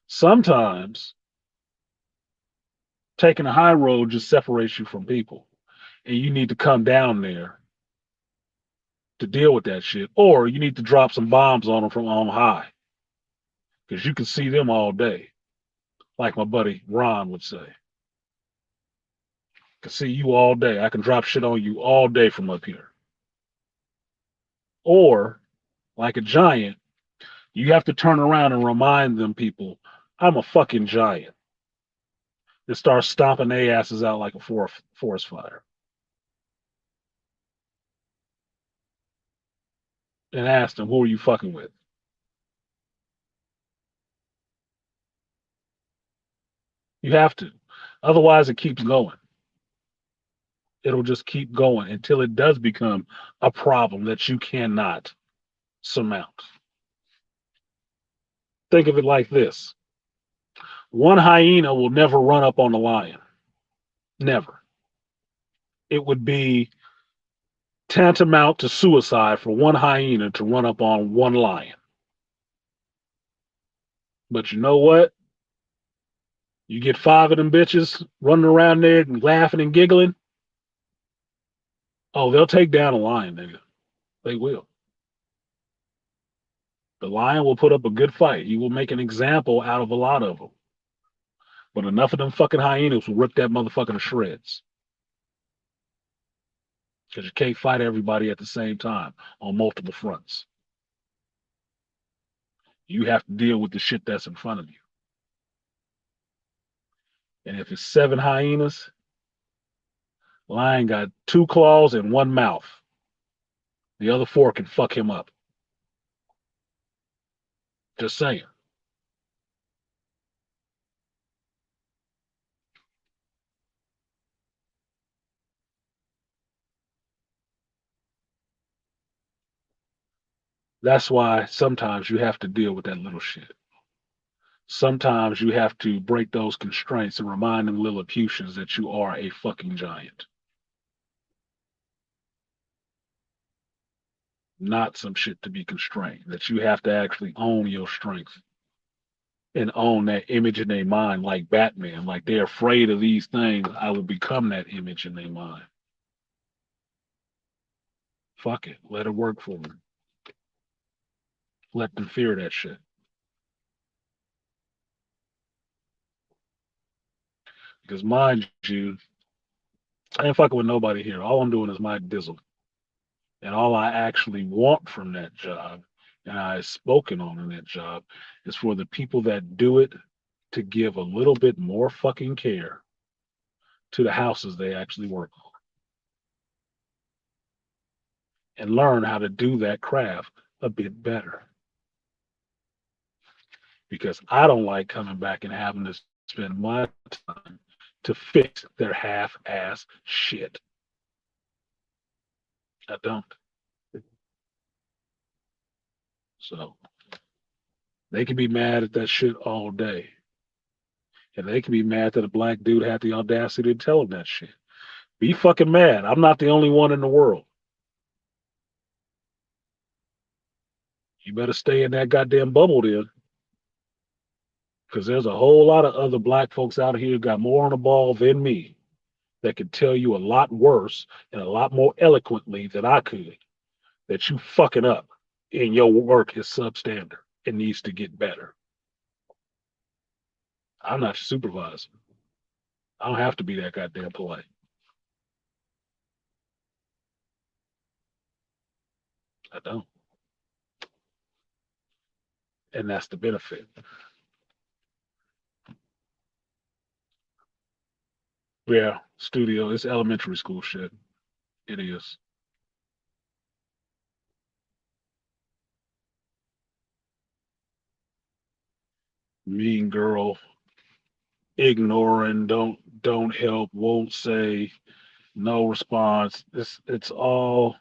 Sometimes taking a high road just separates you from people, and you need to come down there to deal with that shit, or you need to drop some bombs on them from on high because you can see them all day, like my buddy Ron would say. I can see you all day. I can drop shit on you all day from up here. Or, like a giant, you have to turn around and remind them people, I'm a fucking giant. And start stomping their asses out like a forest fire. And ask them, who are you fucking with? You have to. Otherwise, it keeps going. It'll just keep going until it does become a problem that you cannot surmount. Think of it like this: one hyena will never run up on a lion. Never. It would be tantamount to suicide for one hyena to run up on one lion. But you know what? You get 5 of them bitches running around there and laughing and giggling. Oh, they'll take down a lion, nigga. They will. The lion will put up a good fight. You will make an example out of a lot of them. But enough of them fucking hyenas will rip that motherfucker to shreds. Because you can't fight everybody at the same time on multiple fronts. You have to deal with the shit that's in front of you. And if it's 7 hyenas, lion got 2 claws and 1 mouth. The other 4 can fuck him up. Just saying. That's why sometimes you have to deal with that little shit. Sometimes you have to break those constraints and remind them Lilliputians that you are a fucking giant. Not some shit to be constrained. That you have to actually own your strength and own that image in their mind, like Batman. Like they're afraid of these things. I will become that image in their mind. Fuck it. Let it work for them. Let them fear that shit. Because mind you, I ain't fucking with nobody here. All I'm doing is my dizzle. And all I actually want from that job, and I've spoken on in that job, is for the people that do it to give a little bit more fucking care to the houses they actually work on and learn how to do that craft a bit better. Because I don't like coming back and having to spend my time to fix their half ass shit. I don't. So they can be mad at that shit all day. And they can be mad that a black dude had the audacity to tell them that shit. Be fucking mad. I'm not the only one in the world. You better stay in that goddamn bubble then. Because there's a whole lot of other black folks out here who got more on the ball than me that could tell you a lot worse and a lot more eloquently than I could that you fucking up and your work is substandard. It needs to get better. I'm not your supervisor. I don't have to be that goddamn polite. I don't. And that's the benefit. Yeah, studio, it's elementary school shit. It is. Mean girl, ignoring, don't help, won't say, no response. It's all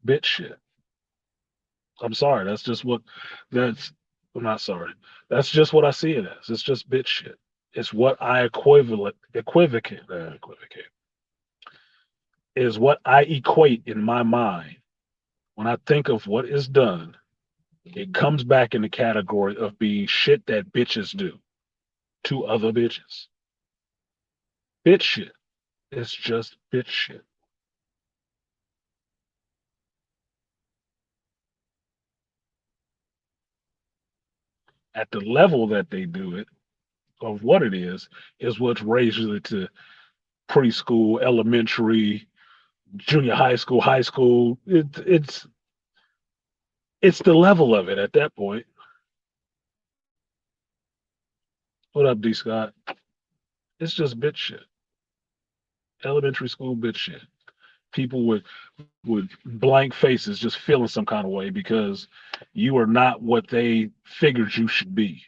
bitch shit. I'm sorry. That's I'm not sorry. That's just what I see it as. It's just bitch shit. It's what I equivocate is what I equate in my mind when I think of what is done. It comes back in the category of being shit that bitches do to other bitches. Bitch shit. It's just bitch shit. At the level that they do it, of what it is what raises it to preschool, elementary, junior high school. It's the level of it at that point. What up, D Scott? It's just bitch shit. Elementary school bitch shit. People with blank faces just feeling some kind of way because you are not what they figured you should be.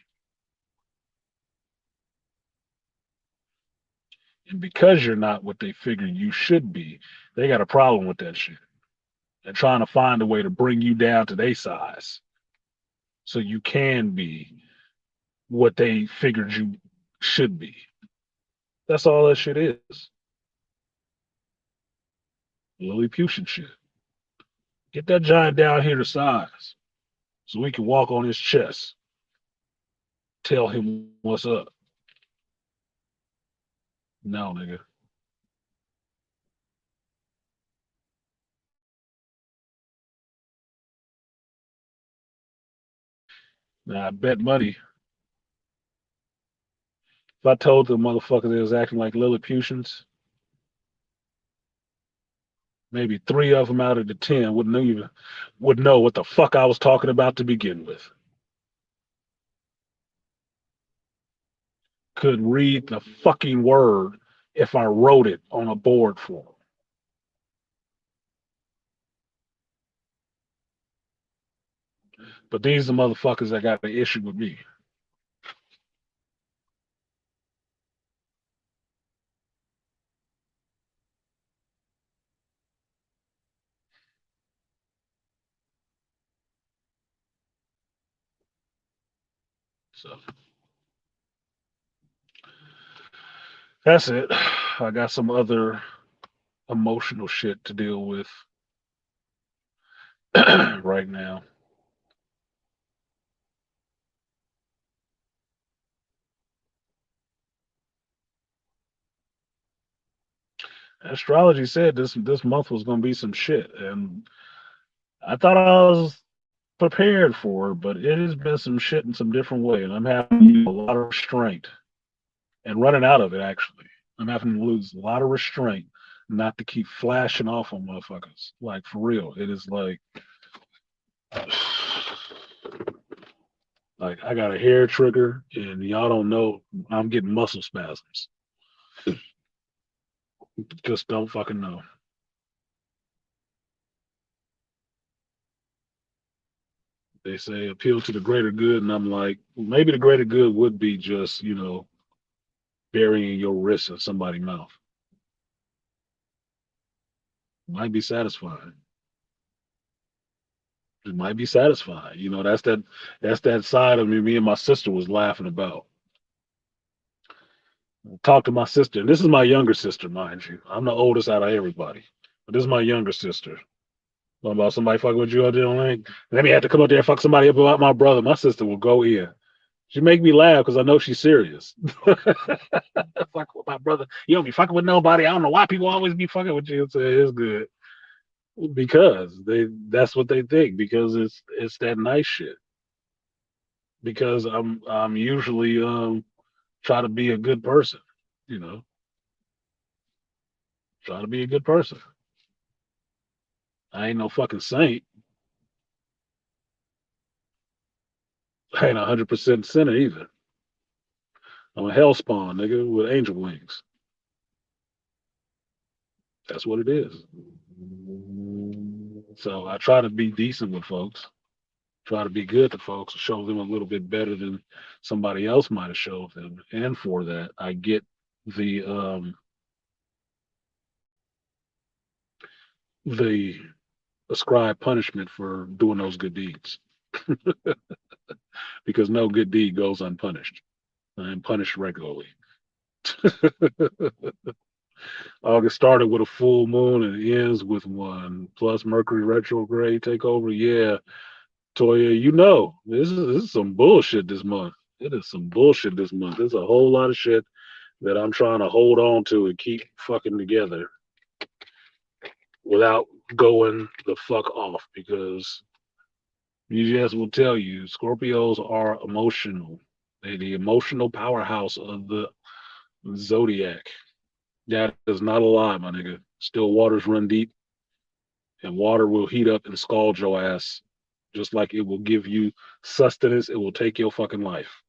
And because you're not what they figured you should be, they got a problem with that shit. And trying to find a way to bring you down to their size so you can be what they figured you should be. That's all that shit is. Lilliputian shit. Get that giant down here to size so we can walk on his chest. Tell him what's up. No, nigga. Nah, I bet money. If I told the motherfucker they was acting like Lilliputians, maybe three of them out of the 10 would know what the fuck I was talking about to begin with. Could read the fucking word if I wrote it on a board for them. But these are the motherfuckers that got the issue with me. So that's it. I got some other emotional shit to deal with right now. Astrology said this month was going to be some shit, and I thought I was prepared for it, but it has been some shit in some different way, and I'm having to use a lot of restraint and running out of it. Actually, I'm having to lose a lot of restraint not to keep flashing off on motherfuckers. Like for real, it is like I got a hair trigger, and y'all don't know I'm getting muscle spasms. Just don't fucking know. They say appeal to the greater good, and I'm like, maybe the greater good would be just, burying your wrist in somebody's mouth. Might be satisfying. It might be satisfying. That's that side of me. Me and my sister was laughing about. Talk to my sister, and this is my younger sister, mind you. I'm the oldest out of everybody, but this is my younger sister. What about somebody fucking with you out there on lane? Let me have to come up there and fuck somebody up about my brother. My sister will go in. She make me laugh because I know she's serious. Fuck with my brother. You don't be fucking with nobody. I don't know why people always be fucking with you. It's good because that's what they think because it's that nice shit. Because I'm usually try to be a good person. You know, try to be a good person. I ain't no fucking saint. I ain't 100% sinner either. I'm a hell spawn, nigga, with angel wings. That's what it is. So I try to be decent with folks, try to be good to folks, show them a little bit better than somebody else might have showed them. And for that, I get the ascribed punishment for doing those good deeds because no good deed goes unpunished. I am punished regularly. August started with a full moon and ends with one. Plus Mercury retrograde takeover. Yeah, Toya, this is some bullshit this month. It is some bullshit this month. There's a whole lot of shit that I'm trying to hold on to and keep fucking together without going the fuck off because UGS will tell you Scorpios are emotional. They're the emotional powerhouse of the zodiac. That is not a lie, my nigga. Still waters run deep, and water will heat up and scald your ass. Just like it will give you sustenance, it will take your fucking life.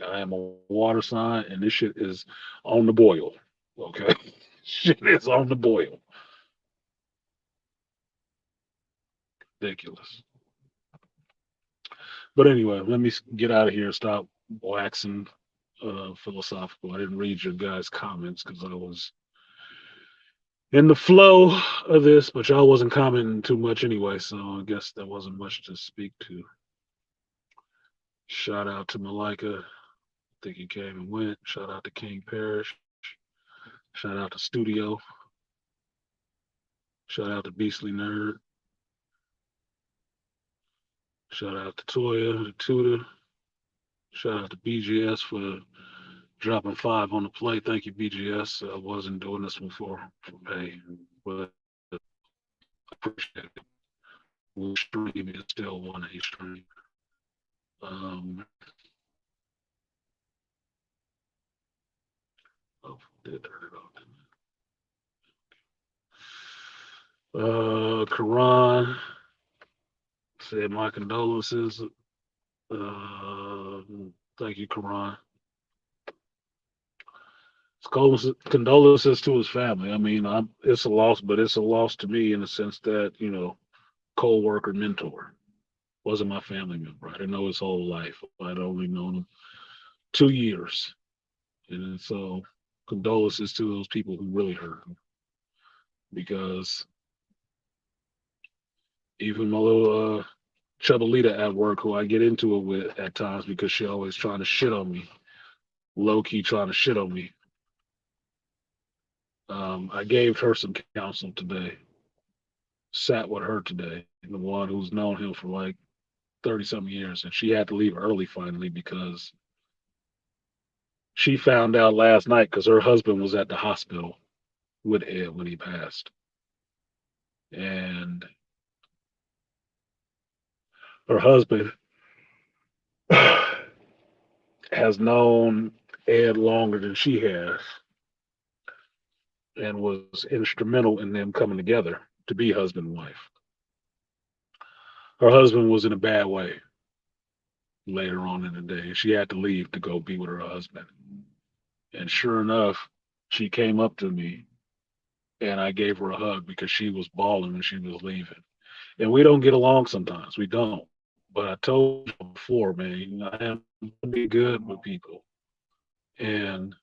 I am a water sign, and this shit is on the boil. Okay, shit is on the boil. Ridiculous. But anyway, let me get out of here. Stop waxing philosophical. I didn't read your guys' comments because I was in the flow of this, but y'all wasn't commenting too much anyway, so I guess there wasn't much to speak to. Shout out to Malika. I think he came and went. Shout out to King Parrish. Shout out to Studio. Shout out to Beastly Nerd. Shout out to Toya, the tutor. Shout out to BGS for Dropping five on the plate. Thank you, BGS. I wasn't doing this before for pay, but I appreciate it. One stream is still one A stream. Um, oh, did turn it off, didn't I? Karan said my condolences. Uh, Thank you, Karan. Condolences to his family. I mean, it's a loss, but it's a loss to me in the sense that, co-worker, mentor wasn't my family member. I didn't know his whole life. I'd only known him 2 years, and so condolences to those people who really hurt him. Because even my little Chubalita at work, who I get into it with at times because she always trying to shit on me, low key trying to shit on me. I gave her some counsel today. Sat with her today, the one who's known him for like 30 something years, and she had to leave early finally because she found out last night because her husband was at the hospital with Ed when he passed. And her husband has known Ed longer than she has and was instrumental in them coming together to be husband and wife. Her husband was in a bad way later on in the day. She had to leave to go be with her husband. And sure enough, she came up to me and I gave her a hug because she was bawling when she was leaving. And we don't get along sometimes. We don't. But I told you before, man, I am to be good with people. And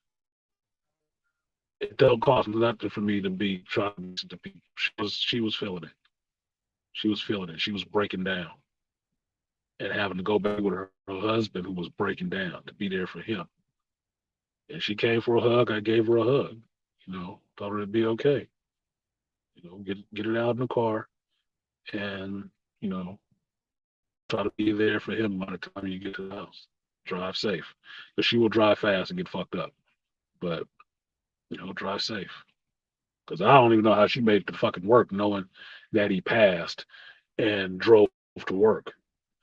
it don't cost nothing for me to be trying to listen to people. She was feeling it. She was feeling it. She was breaking down and having to go back with her husband who was breaking down to be there for him. And she came for a hug. I gave her a hug. Thought it'd be okay. Get it out in the car and you know try to be there for him by the time you get to the house. Drive safe, because she will drive fast and get fucked up. But drive safe. Because I don't even know how she made it to fucking work, knowing that he passed and drove to work.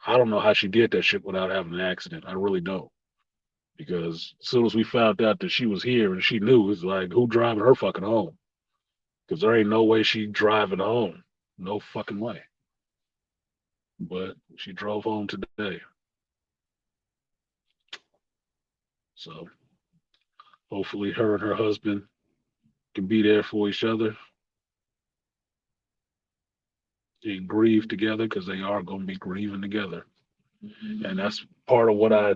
I don't know how she did that shit without having an accident. I really don't. Because as soon as we found out that she was here and she knew, it's like, who driving her fucking home? Because there ain't no way she driving home. No fucking way. But she drove home today. So hopefully her and her husband can be there for each other and grieve together because they are going to be grieving together. And that's part of what I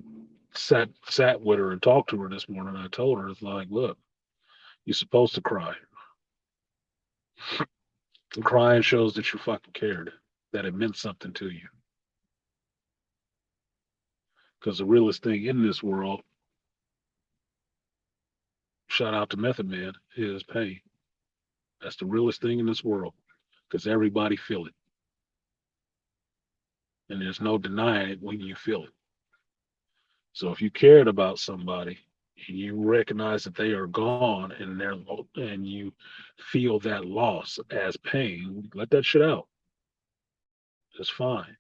sat with her and talked to her this morning. I told her, it's like, look, you're supposed to cry. And crying shows that you fucking cared, that it meant something to you. Because the realest thing in this world, shout out to Method Man, is pain. That's the realest thing in this world. Because everybody feel it. And there's no denying it when you feel it. So if you cared about somebody and you recognize that they are gone and you feel that loss as pain, let that shit out. It's fine.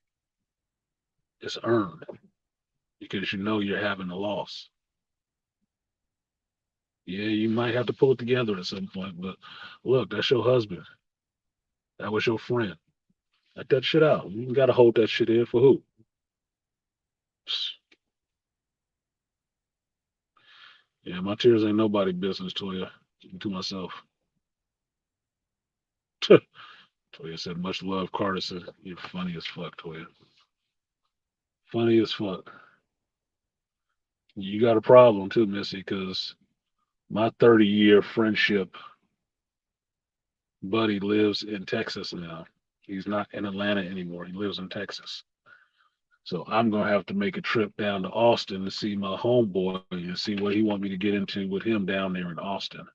It's earned because you know you're having a loss. Yeah, you might have to pull it together at some point, but look, that's your husband. That was your friend. Let that shit out. You gotta hold that shit in for who? Yeah, my tears ain't nobody business, Toya. To myself. Toya said, much love, Carter said, you're funny as fuck, Toya. Funny as fuck. You got a problem too, Missy, because my 30-year friendship buddy lives in Texas now. He's not in Atlanta anymore. He lives in Texas. So I'm gonna have to make a trip down to Austin to see my homeboy and see what he want me to get into with him down there in Austin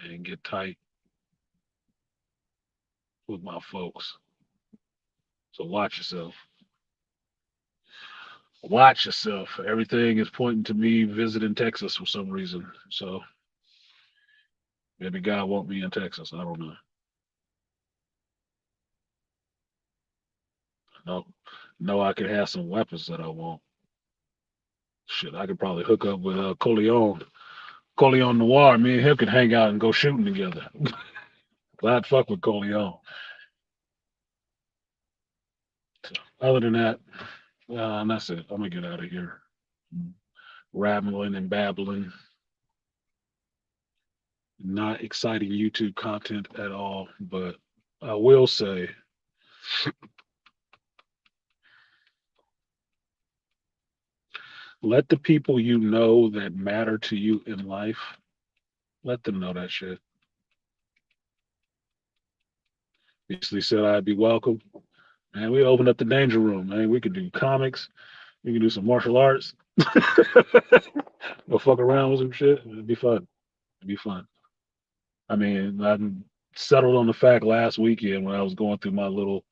and get tight with my folks. So watch yourself. Watch yourself. Everything is pointing to me visiting Texas for some reason. So maybe God want me in Texas. I don't know. No, no, I could have some weapons that I want. Shit, I could probably hook up with Coleon Noir. Me and him could hang out and go shooting together. I'd fuck with Coleon. So, other than that, that's it. I'm gonna get out of here. Rambling and babbling, not exciting YouTube content at all. But I will say, let the people you know that matter to you in life, let them know that shit. Basically said I'd be welcome. Man, we opened up the danger room, man. We could do comics. We could do some martial arts. Go fuck around with some shit. It'd be fun. It'd be fun. I mean, I settled on the fact last weekend when I was going through my little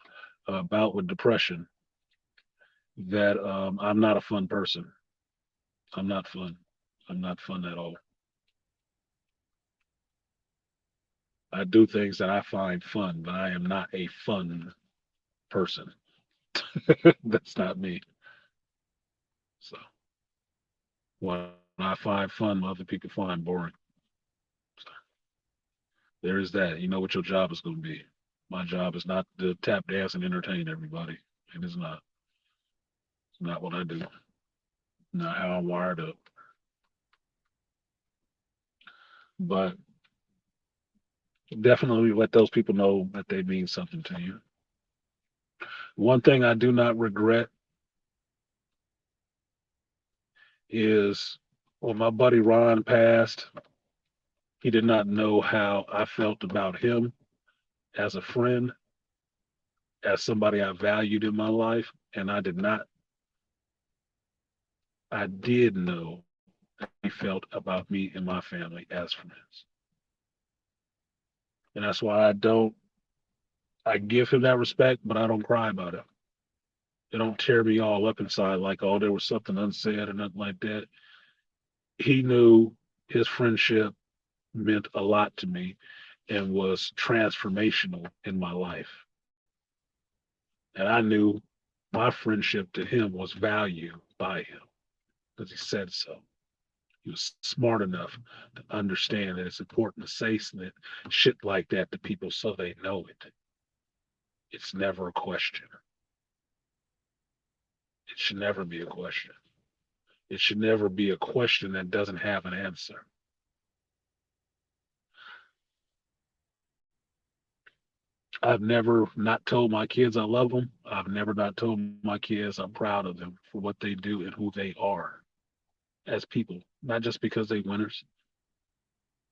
bout with depression that I'm not a fun person. I'm not fun. I'm not fun at all. I do things that I find fun, but I am not a fun person. That's not me. So what I find fun, other people find boring. So there is that. You know what your job is going to be. My job is not to tap dance and entertain everybody. It is not. It's not what I do. Not how I'm wired up. But definitely let those people know that they mean something to you. One thing I do not regret is when my buddy Ron passed, he did not know how I felt about him as a friend, as somebody I valued in my life. And I did know how he felt about me and my family as friends. And that's why I give him that respect, but I don't cry about it. It don't tear me all up inside like, oh, there was something unsaid or nothing like that. He knew his friendship meant a lot to me and was transformational in my life. And I knew my friendship to him was valued by him because he said so. He was smart enough to understand that it's important to say shit like that to people so they know it. It's never a question. It should never be a question. It should never be a question that doesn't have an answer. I've never not told my kids I love them. I've never not told my kids I'm proud of them for what they do and who they are as people, not just because they winners.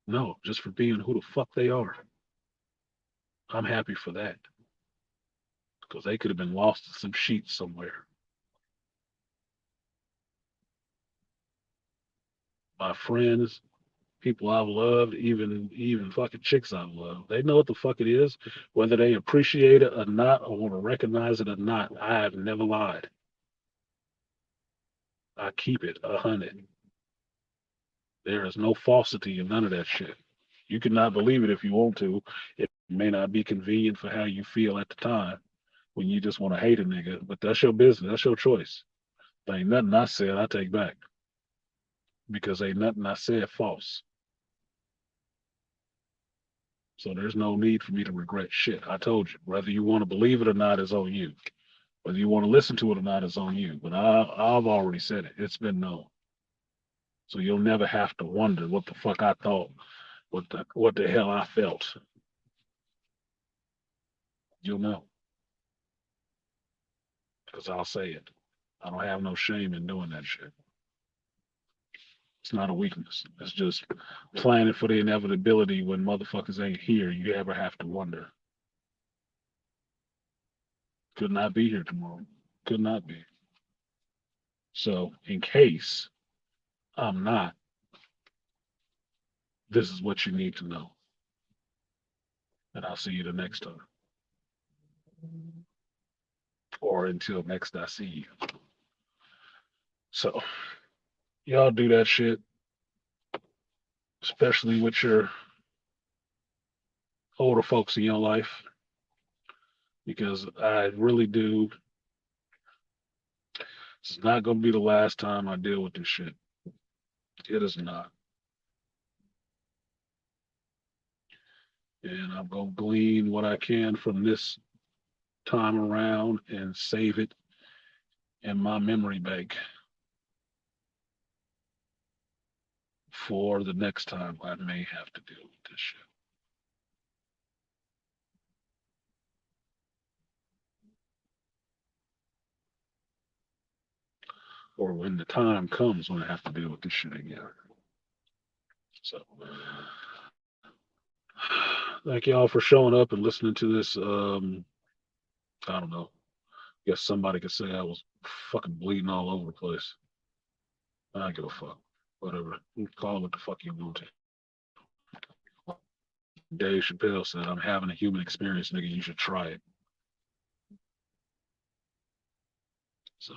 No, just for being who the fuck they are. I'm happy for that because they could have been lost in some sheets somewhere. My friends, people I've loved, even fucking chicks I've loved, they know what the fuck it is, whether they appreciate it or not, or want to recognize it or not. I have never lied. I keep it 100. There is no falsity in none of that shit. You cannot believe it if you want to. It may not be convenient for how you feel at the time when you just want to hate a nigga, but that's your business. That's your choice. There ain't nothing I said I take back because ain't nothing I said false. So there's no need for me to regret shit. I told you, whether you want to believe it or not is on you. Whether you want to listen to it or not is on you. But I've already said it. It's been known. So you'll never have to wonder what the fuck I thought, what the hell I felt. You'll know because I'll say it. I don't have no shame in doing that shit. It's not a weakness. It's just planning for the inevitability when motherfuckers ain't here. You ever have to wonder, could not be here tomorrow. Could not be. So in case I'm not, this is what you need to know. And I'll see you the next time. Or until next I see you. So y'all do that shit, especially with your older folks in your life, because I really do. It's not gonna be the last time I deal with this shit. It is not. And I'm gonna glean what I can from this time around and save it in my memory bank for the next time I may have to deal with this shit. Or when the time comes when I have to deal with this shit again. So thank y'all for showing up and listening to this. I don't know. Guess somebody could say I was fucking bleeding all over the place. I don't give a fuck. Whatever. You call it what the fuck you want to. Dave Chappelle said, I'm having a human experience, nigga. You should try it. So